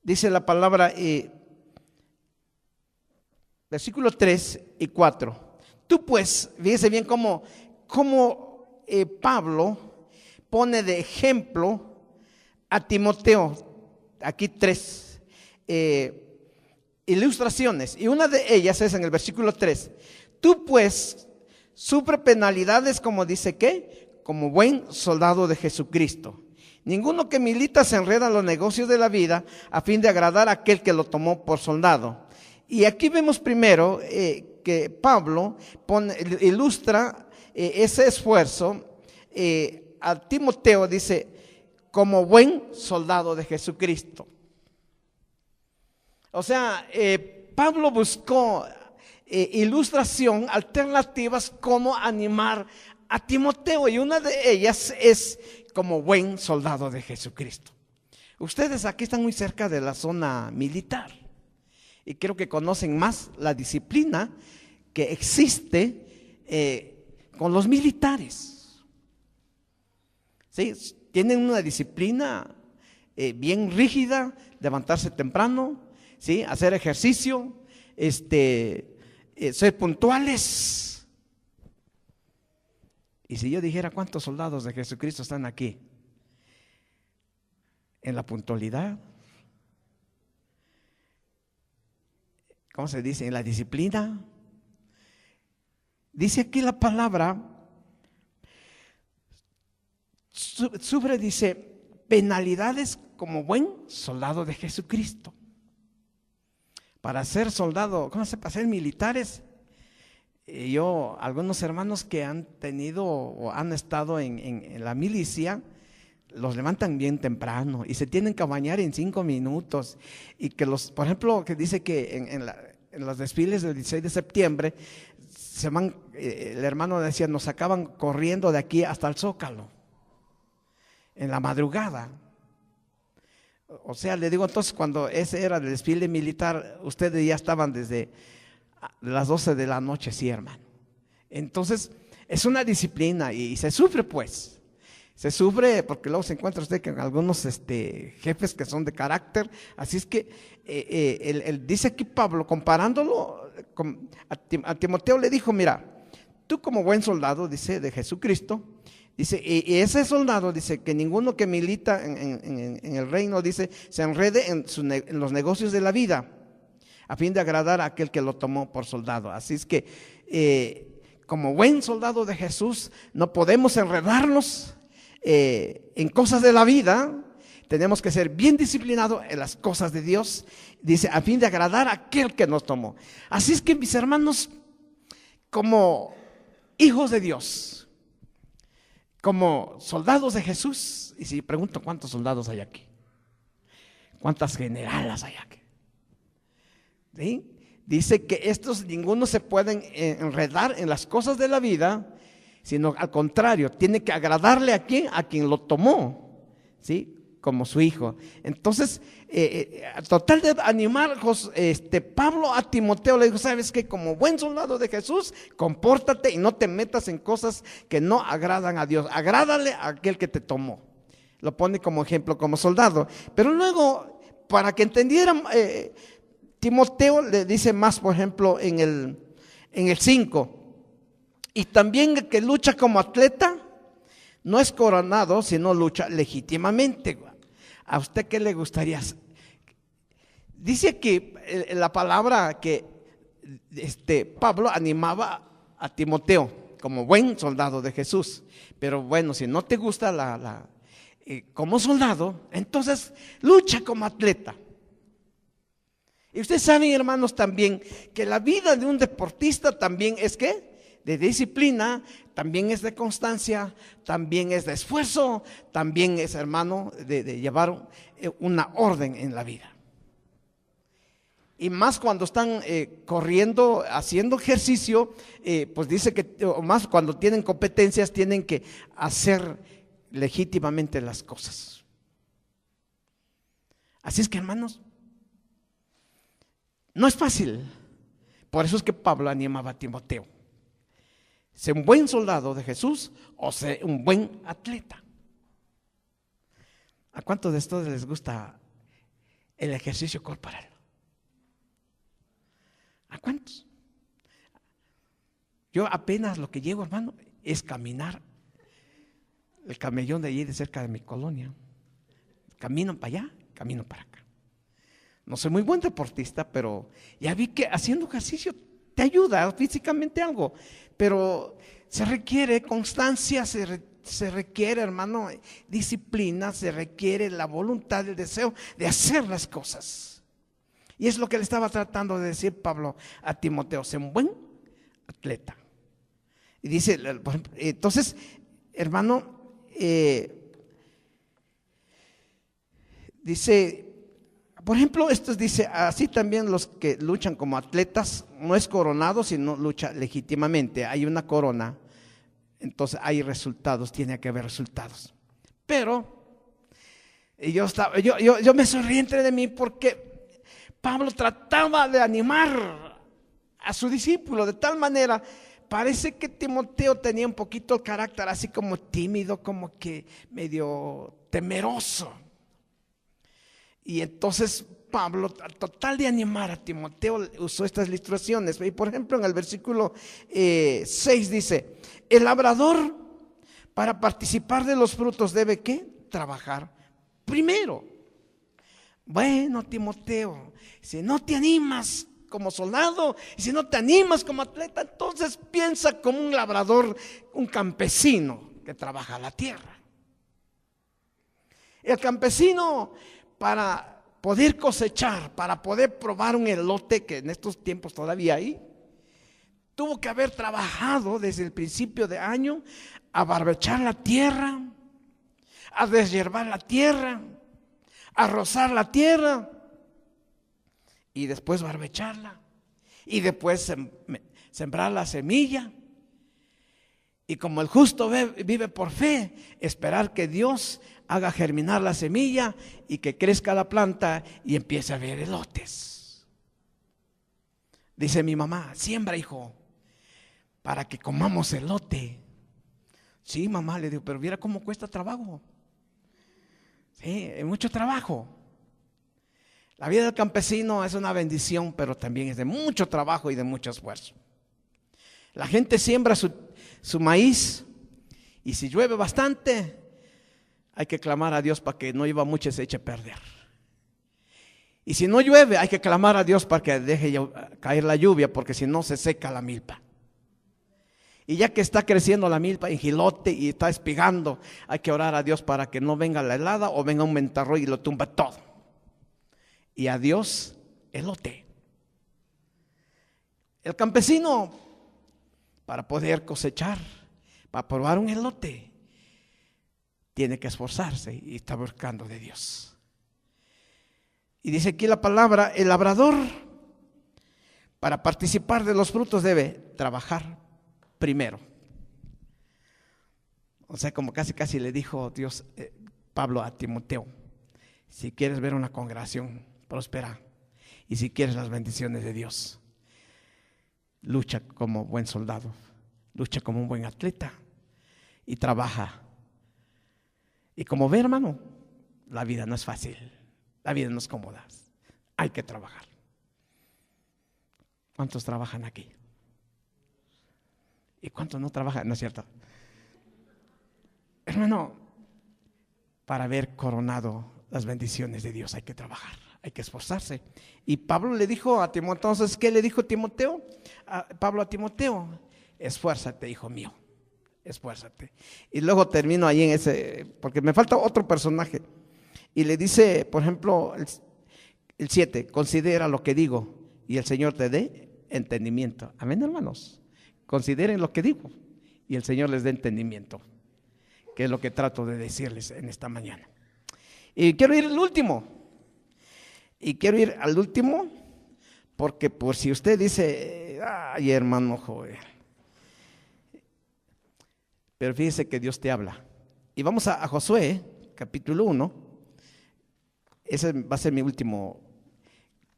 Dice la palabra, versículo 3 y 4. Tú pues, fíjese bien cómo Pablo pone de ejemplo a Timoteo. Aquí 3 ilustraciones, y una de ellas es en el versículo 3. Tú pues sufre penalidades, como dice que, como buen soldado de Jesucristo. Ninguno que milita se enreda en los negocios de la vida a fin de agradar a aquel que lo tomó por soldado. Y aquí vemos primero que Pablo ilustra ese esfuerzo a Timoteo, dice, como buen soldado de Jesucristo. O sea, Pablo buscó ilustración, alternativas, cómo animar a Timoteo, y una de ellas es como buen soldado de Jesucristo. Ustedes aquí están muy cerca de la zona militar y creo que conocen más la disciplina que existe con los militares. ¿Sí? Tienen una disciplina bien rígida: levantarse temprano, ¿sí? Hacer ejercicio, ser puntuales. Y si yo dijera cuántos soldados de Jesucristo están aquí en la puntualidad, ¿cómo se dice? En la disciplina. Dice aquí la palabra, sufre, dice, penalidades como buen soldado de Jesucristo. Para ser soldado, ¿cómo se? Para ser militares. Algunos hermanos que han tenido o han estado en la milicia, los levantan bien temprano y se tienen que bañar en 5 minutos. Y que por ejemplo, que dice que en los desfiles del 16 de septiembre, el hermano decía, nos sacaban corriendo de aquí hasta el Zócalo, en la madrugada. O sea, le digo, entonces cuando ese era el desfile militar, ustedes ya estaban desde las 12 de la noche, sí, hermano. Entonces es una disciplina y se sufre, pues. Se sufre porque luego se encuentra usted con algunos jefes que son de carácter. Así es que él dice aquí Pablo, comparándolo a Timoteo, le dijo: mira, tú como buen soldado, dice, de Jesucristo, dice, y ese soldado, dice, que ninguno que milita en el reino, dice, se enrede en los negocios de la vida a fin de agradar a aquel que lo tomó por soldado. Así es que como buen soldado de Jesús no podemos enredarnos en cosas de la vida. Tenemos que ser bien disciplinados en las cosas de Dios, dice, a fin de agradar a aquel que nos tomó. Así es que, mis hermanos, como hijos de Dios, como soldados de Jesús, y si pregunto cuántos soldados hay aquí, cuántas generalas hay aquí, ¿sí? Dice que ninguno se pueden enredar en las cosas de la vida, sino al contrario, tiene que agradarle a quien lo tomó, ¿sí? Como su hijo. Entonces, total de animar, Pablo a Timoteo le dijo: sabes que como buen soldado de Jesús, compórtate y no te metas en cosas que no agradan a Dios. Agrádale a aquel que te tomó. Lo pone como ejemplo, como soldado. Pero luego, para que entendieran, Timoteo le dice más, por ejemplo, en el 5. Y también el que lucha como atleta no es coronado, sino lucha legítimamente. ¿A usted qué le gustaría? Dice aquí la palabra que Pablo animaba a Timoteo como buen soldado de Jesús. Pero bueno, si no te gusta como soldado, entonces lucha como atleta. Y ustedes saben, hermanos, también que la vida de un deportista también es ¿qué? De disciplina, también es de constancia, también es de esfuerzo, también es, hermano, de llevar una orden en la vida. Y más cuando están corriendo, haciendo ejercicio, pues dice que, o más cuando tienen competencias, tienen que hacer legítimamente las cosas. Así es que, hermanos, no es fácil. Por eso es que Pablo animaba a Timoteo: sé un buen soldado de Jesús o sé un buen atleta. ¿A cuántos de estos les gusta el ejercicio corporal? ¿A cuántos? Yo apenas lo que llego, hermano, es caminar el camellón de allí de cerca de mi colonia. Camino para allá, camino para acá. No soy muy buen deportista, pero ya vi que haciendo ejercicio te ayuda físicamente algo, pero se requiere constancia, se requiere, hermano, disciplina, se requiere la voluntad, el deseo de hacer las cosas. Y es lo que le estaba tratando de decir Pablo a Timoteo: sé un buen atleta. Y dice, por ejemplo, entonces, hermano, dice, por ejemplo, esto dice: así también los que luchan como atletas, no es coronado, sino lucha legítimamente. Hay una corona, entonces hay resultados, tiene que haber resultados. Pero yo me sonreí entre de mí porque Pablo trataba de animar a su discípulo de tal manera. Parece que Timoteo tenía un poquito el carácter así como tímido, como que medio temeroso. Y entonces Pablo, al total de animar a Timoteo, usó estas ilustraciones. Y por ejemplo, en el versículo 6 dice: el labrador, para participar de los frutos, debe ¿qué? Trabajar primero. Bueno, Timoteo, si no te animas como soldado, y si no te animas como atleta, entonces piensa como un labrador, un campesino que trabaja la tierra. El campesino, para poder cosechar, para poder probar un elote, que en estos tiempos todavía hay, tuvo que haber trabajado desde el principio de año a barbechar la tierra, a deshiervar la tierra, a rozar la tierra y después barbecharla y después sembrar la semilla. Y como el justo vive por fe, esperar que Dios haga germinar la semilla y que crezca la planta y empiece a ver elotes. Dice mi mamá: siembra, hijo, para que comamos elote. Sí, mamá, le digo, pero mira cómo cuesta trabajo. Sí, hay mucho trabajo. La vida del campesino es una bendición, pero también es de mucho trabajo y de mucho esfuerzo. La gente siembra su maíz, y si llueve bastante, hay que clamar a Dios para que no llueva mucho y se eche a perder. Y si no llueve, hay que clamar a Dios para que deje caer la lluvia, porque si no se seca la milpa. Y ya que está creciendo la milpa en jilote y está espigando, hay que orar a Dios para que no venga la helada o venga un ventarrón y lo tumba todo. Y a Dios elote. El campesino, para poder cosechar, para probar un elote, tiene que esforzarse y está buscando de Dios. Y dice aquí la palabra: el labrador, para participar de los frutos, debe trabajar primero. O sea, como casi le dijo Dios, Pablo a Timoteo: si quieres ver una congregación próspera y si quieres las bendiciones de Dios, lucha como buen soldado, lucha como un buen atleta y trabaja. Y como ve, hermano, la vida no es fácil, la vida no es cómoda, hay que trabajar. ¿Cuántos trabajan aquí? ¿Y cuántos no trabajan? ¿No es cierto? Hermano, para haber coronado las bendiciones de Dios hay que trabajar, hay que esforzarse. Y Pablo le dijo a Timoteo, entonces, ¿qué le dijo Timoteo? Pablo a Timoteo: esfuérzate, hijo mío, esfuérzate. Y luego termino ahí en ese, porque me falta otro personaje. Y le dice, por ejemplo, el 7, considera lo que digo y el Señor te dé entendimiento. Amén, hermanos. Consideren lo que digo y el Señor les dé entendimiento, que es lo que trato de decirles en esta mañana. Y quiero ir al último. Porque por si usted dice, ay, hermano joven, pero fíjese que Dios te habla. Y vamos a Josué, capítulo 1. Ese va a ser mi último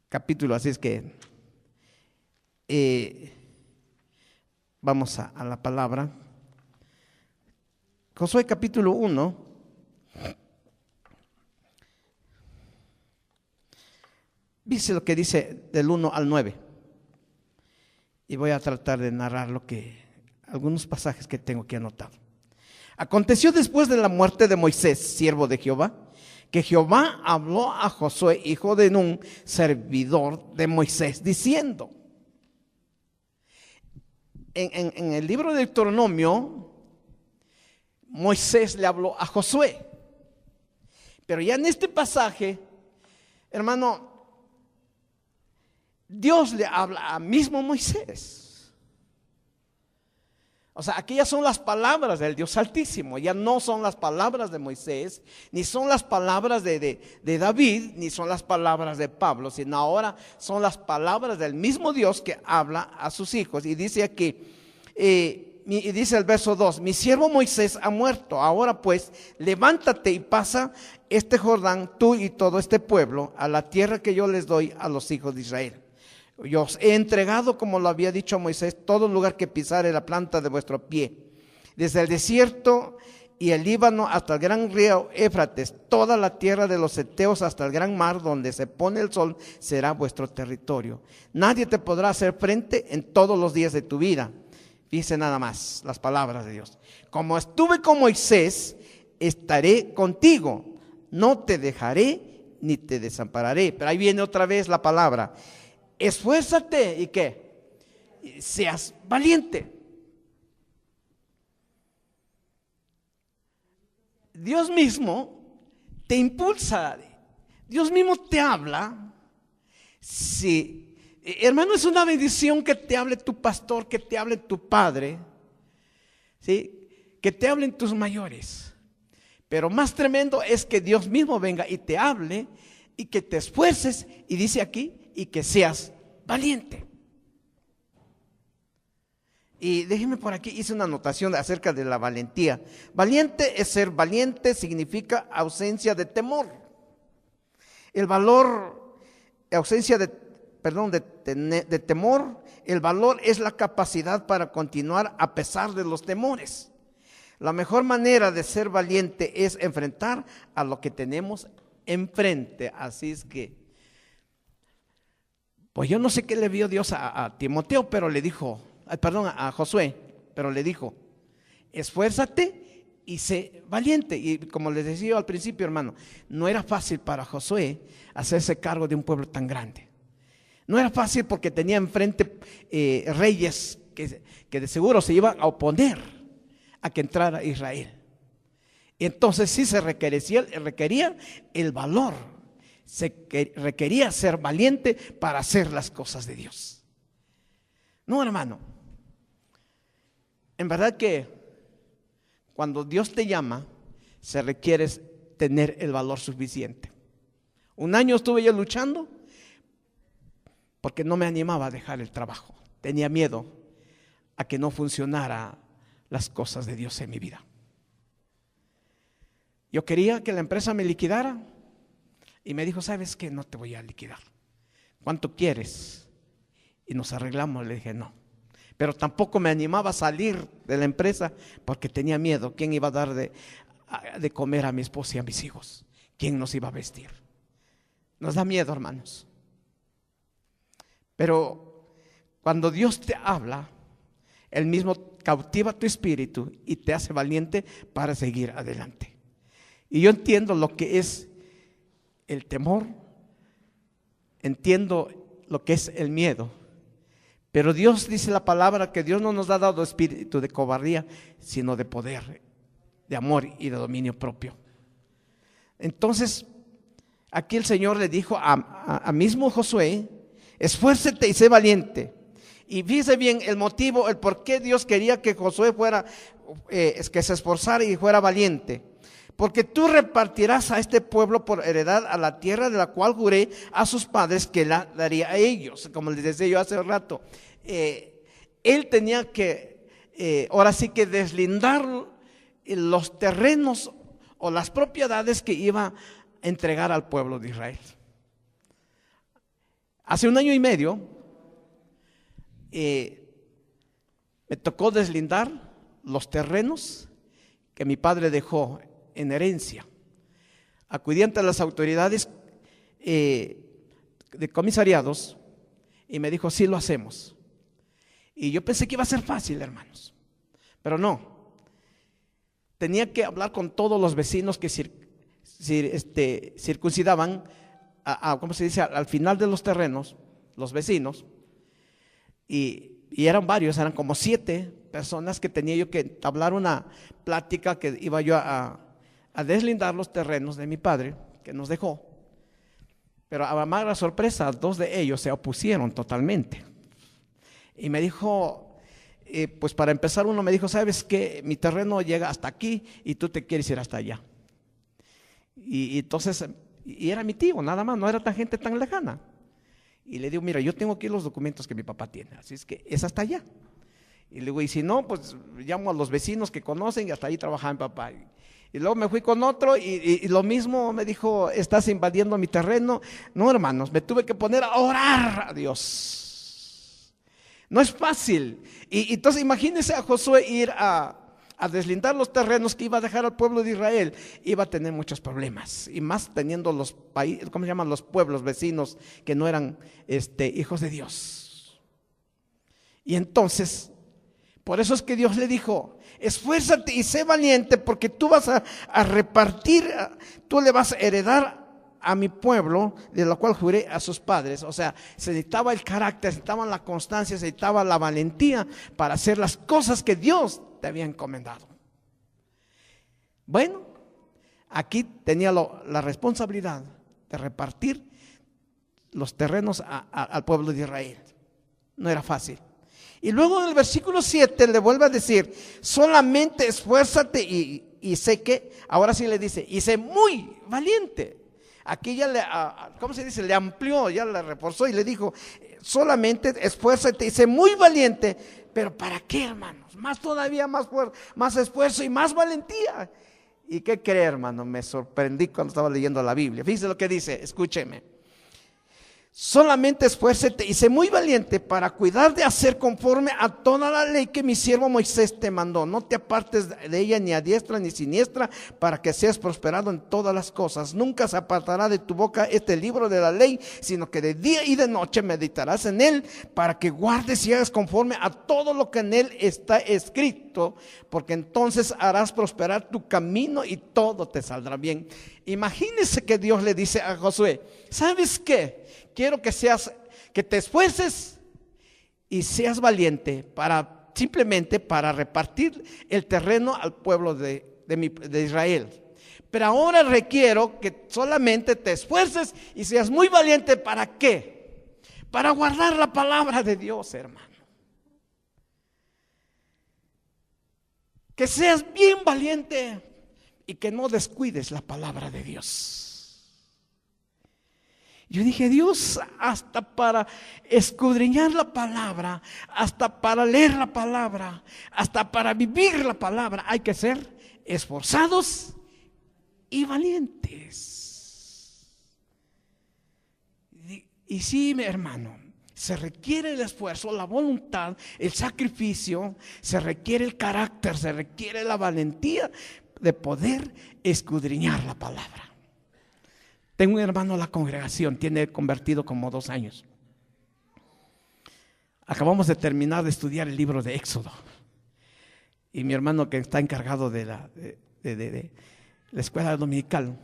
capítulo, así es que vamos a la palabra. Josué capítulo 1. Dice lo que dice del 1 al 9. Y voy a tratar de narrar algunos pasajes que tengo aquí anotados. Aconteció después de la muerte de Moisés, siervo de Jehová, que Jehová habló a Josué, hijo de Nun, servidor de Moisés, diciendo, en el libro de Deuteronomio, Moisés le habló a Josué, pero ya en este pasaje, hermano, Dios le habla a mismo Moisés. O sea, aquí ya son las palabras del Dios Altísimo, ya no son las palabras de Moisés, ni son las palabras de David, ni son las palabras de Pablo, sino ahora son las palabras del mismo Dios que habla a sus hijos. Y dice aquí, y dice el verso 2, mi siervo Moisés ha muerto, ahora pues levántate y pasa este Jordán, tú y todo este pueblo, a la tierra que yo les doy a los hijos de Israel. Yo os he entregado, como lo había dicho a Moisés, todo lugar que pisare la planta de vuestro pie, desde el desierto y el Líbano hasta el gran río Éufrates, toda la tierra de los heteos hasta el gran mar donde se pone el sol será vuestro territorio. Nadie te podrá hacer frente en todos los días de tu vida. Dice nada más las palabras de Dios. Como estuve con Moisés, estaré contigo, no te dejaré ni te desampararé. Pero ahí viene otra vez la palabra. Esfuérzate y ¿qué? Seas valiente. Dios mismo te impulsa, Dios mismo te habla. Sí, hermano, es una bendición que te hable tu pastor, que te hable tu padre, ¿sí? Que te hablen tus mayores. Pero más tremendo es que Dios mismo venga y te hable y que te esfuerces, y dice aquí, y que seas valiente. Y déjenme por aquí, hice una anotación acerca de la valentía. Valiente es ser valiente, significa ausencia de temor. El valor, ausencia de temor, el valor es la capacidad para continuar a pesar de los temores. La mejor manera de ser valiente es enfrentar a lo que tenemos enfrente. Así es que, pues yo no sé qué le vio Dios a Timoteo, pero le dijo, a Josué, pero le dijo, esfuérzate y sé valiente. Y como les decía al principio, hermano, no era fácil para Josué hacerse cargo de un pueblo tan grande. No era fácil porque tenía enfrente reyes que de seguro se iban a oponer a que entrara Israel. Y entonces sí se requería el valor, requería ser valiente para hacer las cosas de Dios. No, hermano, en verdad que cuando Dios te llama, se requiere tener el valor suficiente. Un año estuve yo luchando porque no me animaba a dejar el trabajo. Tenía miedo a que no funcionara las cosas de Dios en mi vida. Yo quería que la empresa me liquidara y me dijo, ¿sabes qué? No te voy a liquidar. ¿Cuánto quieres? Y nos arreglamos. Le dije, no. Pero tampoco me animaba a salir de la empresa porque tenía miedo. ¿Quién iba a dar de comer a mi esposa y a mis hijos? ¿Quién nos iba a vestir? Nos da miedo, hermanos. Pero cuando Dios te habla, Él mismo cautiva tu espíritu y te hace valiente para seguir adelante. Y yo entiendo lo que es el temor, entiendo lo que es el miedo, Pero Dios dice la palabra que Dios no nos ha dado espíritu de cobardía, sino de poder, de amor y de dominio propio. Entonces, aquí el Señor le dijo a mismo Josué: esfuérzate y sé valiente. Y fíjese bien el motivo, el por qué Dios quería que Josué fuera, que se esforzara y fuera valiente. Porque tú repartirás a este pueblo por heredad a la tierra de la cual juré a sus padres que la daría a ellos. Como les decía yo hace rato, él tenía que, ahora sí que deslindar los terrenos o las propiedades que iba a entregar al pueblo de Israel. Hace 1 año y medio me tocó deslindar los terrenos que mi padre dejó en herencia. Acudí ante las autoridades de comisariados y me dijo: sí, lo hacemos. Y yo pensé que iba a ser fácil, hermanos, pero no. Tenía que hablar con todos los vecinos que circuncidaban, ¿cómo se dice?, al final de los terrenos, los vecinos. Y eran varios, eran como 7 personas que tenía yo que entablar una plática, que iba yo a deslindar los terrenos de mi padre que nos dejó. Pero a amarga sorpresa, 2 de ellos se opusieron totalmente. Y me dijo, pues para empezar, uno me dijo: sabes que mi terreno llega hasta aquí y tú te quieres ir hasta allá. Y entonces, y era mi tío, nada más, no era tan gente tan lejana. Y le digo: mira, yo tengo aquí los documentos que mi papá tiene, así es que es hasta allá. Y le digo: y si no, pues llamo a los vecinos que conocen, y hasta ahí trabajaba mi papá. Y luego me fui con otro y lo mismo me dijo: estás invadiendo mi terreno. No, hermanos, me tuve que poner a orar a Dios. No es fácil. Y entonces imagínense a Josué ir a deslindar los terrenos que iba a dejar al pueblo de Israel. Iba a tener muchos problemas, y más teniendo los países, ¿cómo se llaman?, los pueblos vecinos que no eran hijos de Dios. Y entonces, por eso es que Dios le dijo: esfuérzate y sé valiente, porque tú vas a repartir, tú le vas a heredar a mi pueblo, de lo cual juré a sus padres. O sea, se necesitaba el carácter, se necesitaba la constancia, se necesitaba la valentía para hacer las cosas que Dios te había encomendado. Bueno, aquí tenía la responsabilidad de repartir los terrenos al pueblo de Israel. No era fácil. Y luego en el versículo 7 le vuelve a decir: solamente esfuérzate y sé que, ahora sí le dice, y sé muy valiente. Aquí ya ¿cómo se dice?, le amplió, ya le reforzó y le dijo: solamente esfuérzate y sé muy valiente. Pero ¿para qué, hermanos? Más todavía, más esfuerzo y más valentía. ¿Y qué cree, hermano? Me sorprendí cuando estaba leyendo la Biblia. Fíjese lo que dice, escúcheme: solamente esfuérzate y sé muy valiente para cuidar de hacer conforme a toda la ley que mi siervo Moisés te mandó. No te apartes de ella ni a diestra ni siniestra, para que seas prosperado en todas las cosas. Nunca se apartará de tu boca este libro de la ley, sino que de día y de noche meditarás en él, para que guardes y hagas conforme a todo lo que en él está escrito, porque entonces harás prosperar tu camino y todo te saldrá bien. Imagínese que Dios le dice a Josué: ¿sabes qué? Quiero que te esfuerces y seas valiente simplemente para repartir el terreno al pueblo de Israel. Pero ahora requiero que solamente te esfuerces y seas muy valiente. ¿Para qué? Para guardar la palabra de Dios, hermano. Que seas bien valiente y que no descuides la palabra de Dios. Yo dije: Dios, hasta para escudriñar la palabra, hasta para leer la palabra, hasta para vivir la palabra, hay que ser esforzados y valientes. Y sí, mi hermano, se requiere el esfuerzo, la voluntad, el sacrificio, se requiere el carácter, se requiere la valentía de poder escudriñar la palabra. Tengo un hermano en la congregación, tiene convertido como 2 años. Acabamos de terminar de estudiar el libro de Éxodo. Y mi hermano, que está encargado de la escuela dominical,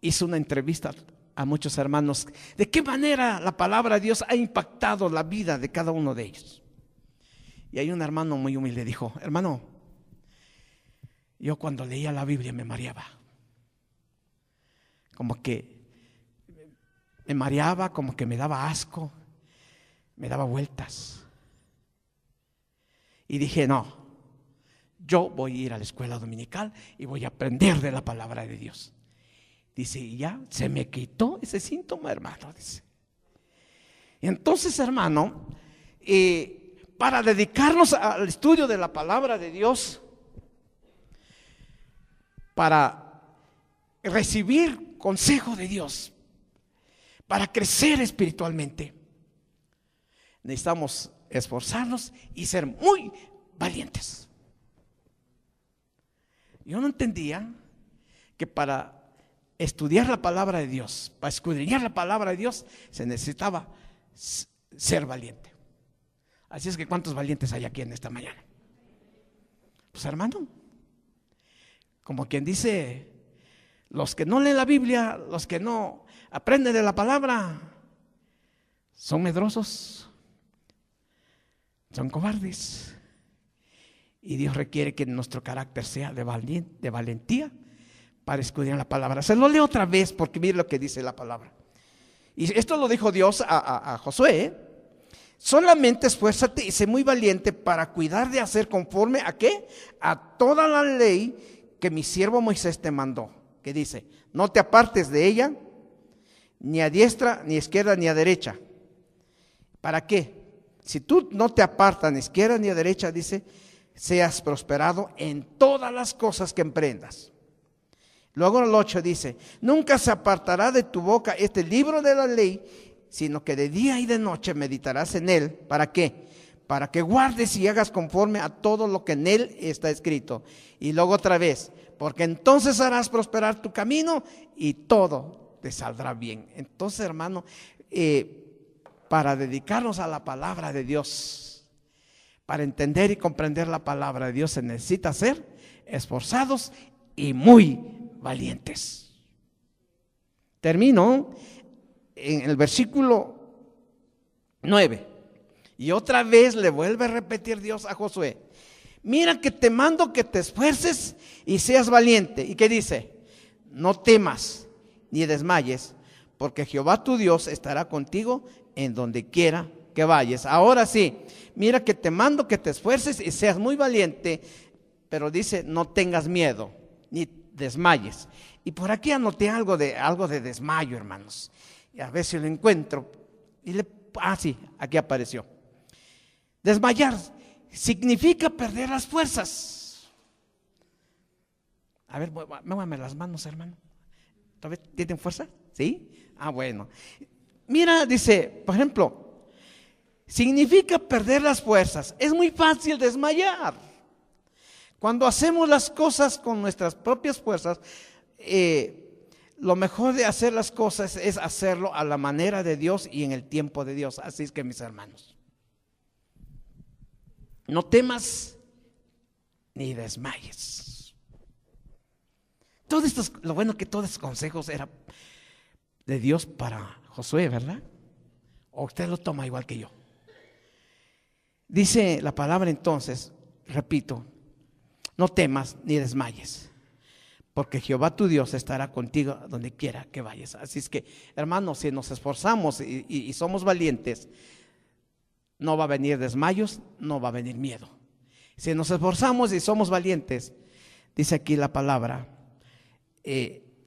hizo una entrevista a muchos hermanos de qué manera la palabra de Dios ha impactado la vida de cada uno de ellos. Y hay un hermano muy humilde, dijo: hermano, yo cuando leía la Biblia me mareaba. Como que me mareaba, como que me daba asco, me daba vueltas. Y dije: no, yo voy a ir a la escuela dominical y voy a aprender de la palabra de Dios. Dice: y ya se me quitó ese síntoma, hermano. Dice. Y entonces, hermano, para dedicarnos al estudio de la palabra de Dios, para recibir consejo de Dios, para crecer espiritualmente, necesitamos esforzarnos y ser muy valientes. Yo no entendía que para estudiar la palabra de Dios, para escudriñar la palabra de Dios, se necesitaba ser valiente. Así es que ¿cuántos valientes hay aquí en esta mañana? Pues hermano, como quien dice, los que no leen la Biblia, los que no aprenden de la palabra, son medrosos, son cobardes. Y Dios requiere que nuestro carácter sea de valentía para escudriñar la palabra. Se lo leo otra vez porque mire lo que dice la palabra. Y esto lo dijo Dios a Josué. Solamente esfuérzate y sé muy valiente para cuidar de hacer conforme a ¿qué? A toda la ley que mi siervo Moisés te mandó. Que dice: no te apartes de ella, ni a diestra, ni a izquierda, ni a derecha. ¿Para qué? Si tú no te apartas ni a izquierda ni a derecha, dice, seas prosperado en todas las cosas que emprendas. Luego el 8 dice: nunca se apartará de tu boca este libro de la ley, sino que de día y de noche meditarás en él. ¿Para qué? Para que guardes y hagas conforme a todo lo que en él está escrito. Y luego otra vez: porque entonces harás prosperar tu camino y todo te saldrá bien. Entonces, hermano, para dedicarnos a la palabra de Dios, para entender y comprender la palabra de Dios, se necesita ser esforzados y muy valientes. Termino en el versículo 9. Y otra vez le vuelve a repetir Dios a Josué: mira que te mando que te esfuerces y seas valiente. ¿Y qué dice? No temas ni desmayes, porque Jehová tu Dios estará contigo en donde quiera que vayas. Ahora sí, mira que te mando que te esfuerces y seas muy valiente, pero dice: no tengas miedo ni desmayes. Y por aquí anoté algo de desmayo, hermanos. Y a ver si lo encuentro. Sí, aquí apareció. Desmayar significa perder las fuerzas. A ver, muévame las manos, hermano. ¿Todavía tienen fuerza? ¿Sí? Bueno. Mira, dice, por ejemplo, significa perder las fuerzas. Es muy fácil desmayar. Cuando hacemos las cosas con nuestras propias fuerzas, lo mejor de hacer las cosas es hacerlo a la manera de Dios y en el tiempo de Dios. Así es que, mis hermanos, no temas ni desmayes. Lo bueno que todos estos consejos eran de Dios para Josué, ¿verdad? ¿O usted lo toma igual que yo? Dice la palabra entonces, repito: no temas ni desmayes, porque Jehová tu Dios estará contigo donde quiera que vayas. Así es que, hermanos, si nos esforzamos y somos valientes, no va a venir desmayos, no va a venir miedo. Si nos esforzamos y somos valientes, dice aquí la palabra,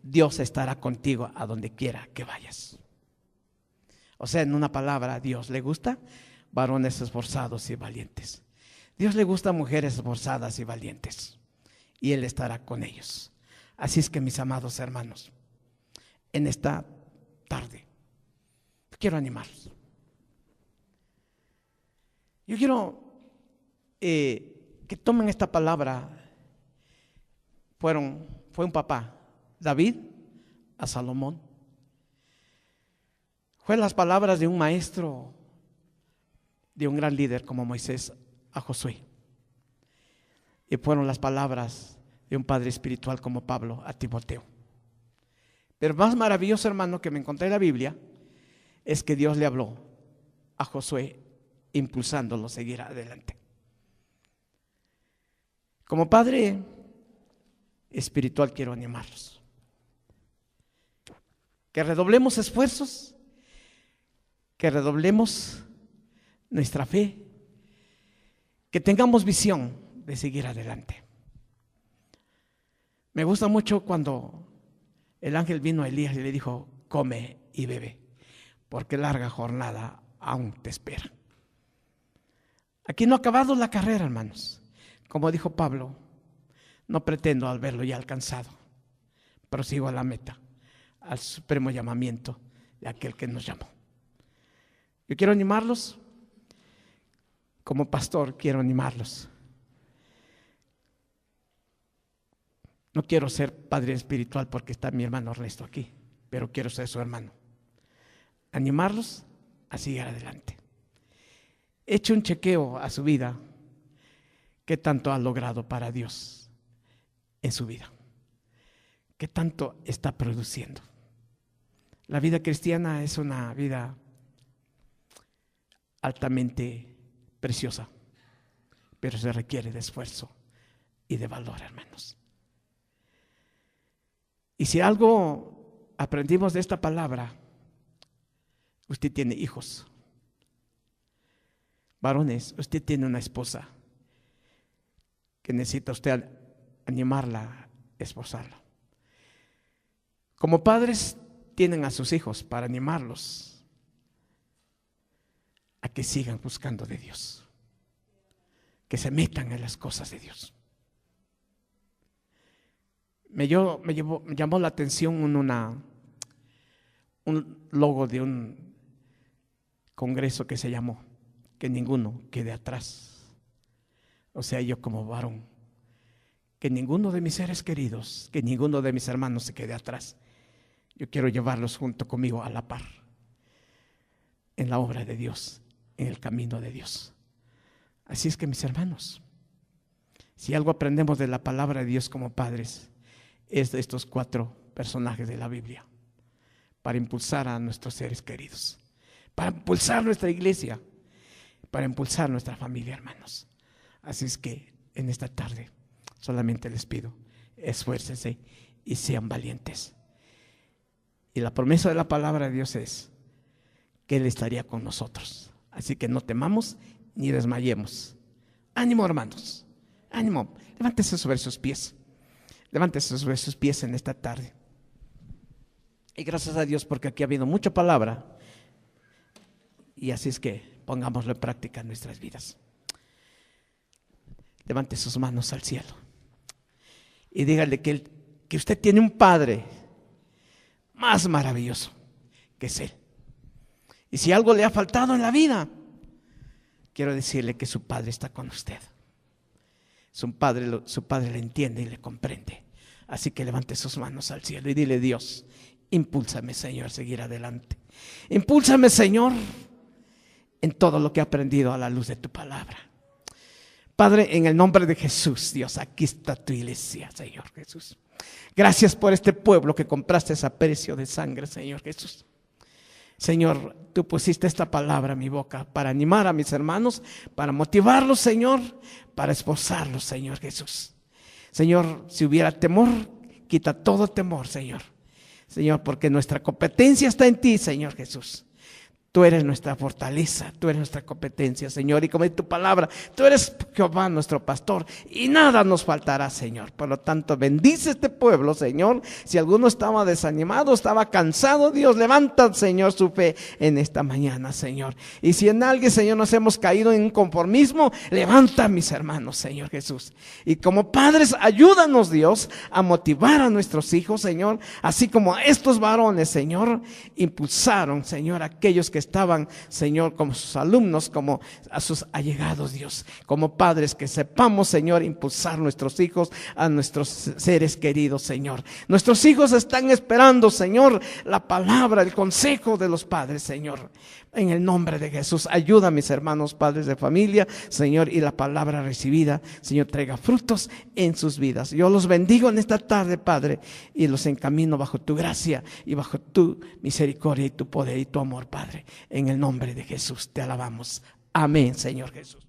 Dios estará contigo a donde quiera que vayas. O sea, en una palabra, a Dios le gusta varones esforzados y valientes. Dios le gusta mujeres esforzadas y valientes, y Él estará con ellos. Así es que, mis amados hermanos, en esta tarde quiero animarlos. Yo quiero que tomen esta palabra. Fue un papá, David, a Salomón. Fue las palabras de un maestro, de un gran líder como Moisés, a Josué. Y fueron las palabras de un padre espiritual como Pablo a Timoteo. Pero más maravilloso, hermano, que me encontré en la Biblia, es que Dios le habló a Josué, impulsándolo a seguir adelante. Como padre espiritual quiero animarlos. Que redoblemos esfuerzos, que redoblemos nuestra fe, que tengamos visión de seguir adelante. Me gusta mucho cuando el ángel vino a Elías y le dijo: come y bebe, porque larga jornada aún te espera. Aquí no ha acabado la carrera, hermanos. Como dijo Pablo, no pretendo al verlo ya alcanzado, prosigo a la meta, al supremo llamamiento de aquel que nos llamó. Yo quiero animarlos, como pastor quiero animarlos. No quiero ser padre espiritual porque está mi hermano Ernesto aquí, pero quiero ser su hermano. Animarlos a seguir adelante. Eche un chequeo a su vida. ¿Qué tanto ha logrado para Dios en su vida? ¿Qué tanto está produciendo? La vida cristiana es una vida altamente preciosa, pero se requiere de esfuerzo y de valor, hermanos. Y si algo aprendimos de esta palabra, usted tiene hijos. Varones, usted tiene una esposa que necesita usted animarla, esposarla. Como padres tienen a sus hijos para animarlos a que sigan buscando de Dios, que se metan en las cosas de Dios. Me llamó la atención un logo de un congreso que se llamó "Que ninguno quede atrás". O sea, yo como varón, que ninguno de mis seres queridos, que ninguno de mis hermanos se quede atrás. Yo quiero llevarlos junto conmigo a la par, en la obra de Dios, en el camino de Dios. Así es que, mis hermanos, si algo aprendemos de la palabra de Dios como padres, es de estos 4 personajes de la Biblia, para impulsar a nuestros seres queridos, para impulsar nuestra iglesia, para impulsar nuestra familia, hermanos. Así es que en esta tarde solamente les pido, esfuércense y sean valientes. Y la promesa de la palabra de Dios es que Él estaría con nosotros. Así que no temamos ni desmayemos. Ánimo, hermanos, ánimo. Levántese sobre sus pies. Levántese sobre sus pies en esta tarde. Y gracias a Dios porque aquí ha habido mucha palabra. Y así es que pongámoslo en práctica en nuestras vidas. Levante sus manos al cielo y dígale que usted tiene un Padre más maravilloso que es Él. Y si algo le ha faltado en la vida, quiero decirle que su Padre está con usted. Su Padre le entiende y le comprende. Así que levante sus manos al cielo y dile: Dios, impúlsame, Señor, a seguir adelante. Impúlsame, Señor, en todo lo que he aprendido a la luz de tu palabra. Padre, en el nombre de Jesús, Dios, aquí está tu iglesia, Señor Jesús. Gracias por este pueblo que compraste a precio de sangre, Señor Jesús. Señor, tú pusiste esta palabra en mi boca para animar a mis hermanos, para motivarlos, Señor, para esforzarlos, Señor Jesús. Señor, si hubiera temor, quita todo temor, Señor. Señor, porque nuestra competencia está en ti, Señor Jesús. Tú eres nuestra fortaleza, tú eres nuestra competencia, Señor. Y como dice tu palabra, tú eres Jehová nuestro pastor y nada nos faltará, Señor. Por lo tanto, bendice este pueblo, Señor. Si alguno estaba desanimado, estaba cansado, Dios, levanta, Señor, su fe en esta mañana, Señor. Y si en alguien, Señor, nos hemos caído en un conformismo, levanta a mis hermanos, Señor Jesús. Y como padres, ayúdanos, Dios, a motivar a nuestros hijos, Señor. Así como estos varones, Señor, impulsaron, Señor, a aquellos que estaban, Señor, como sus alumnos, como a sus allegados, Dios, como padres, que sepamos, Señor, impulsar nuestros hijos a nuestros seres queridos, Señor. Nuestros hijos están esperando, Señor, la palabra, el consejo de los padres, Señor. En el nombre de Jesús, ayuda a mis hermanos padres de familia, Señor, y la palabra recibida, Señor, traiga frutos en sus vidas. Yo los bendigo en esta tarde, Padre, y los encamino bajo tu gracia y bajo tu misericordia y tu poder y tu amor, Padre. En el nombre de Jesús te alabamos. Amén, Señor Jesús.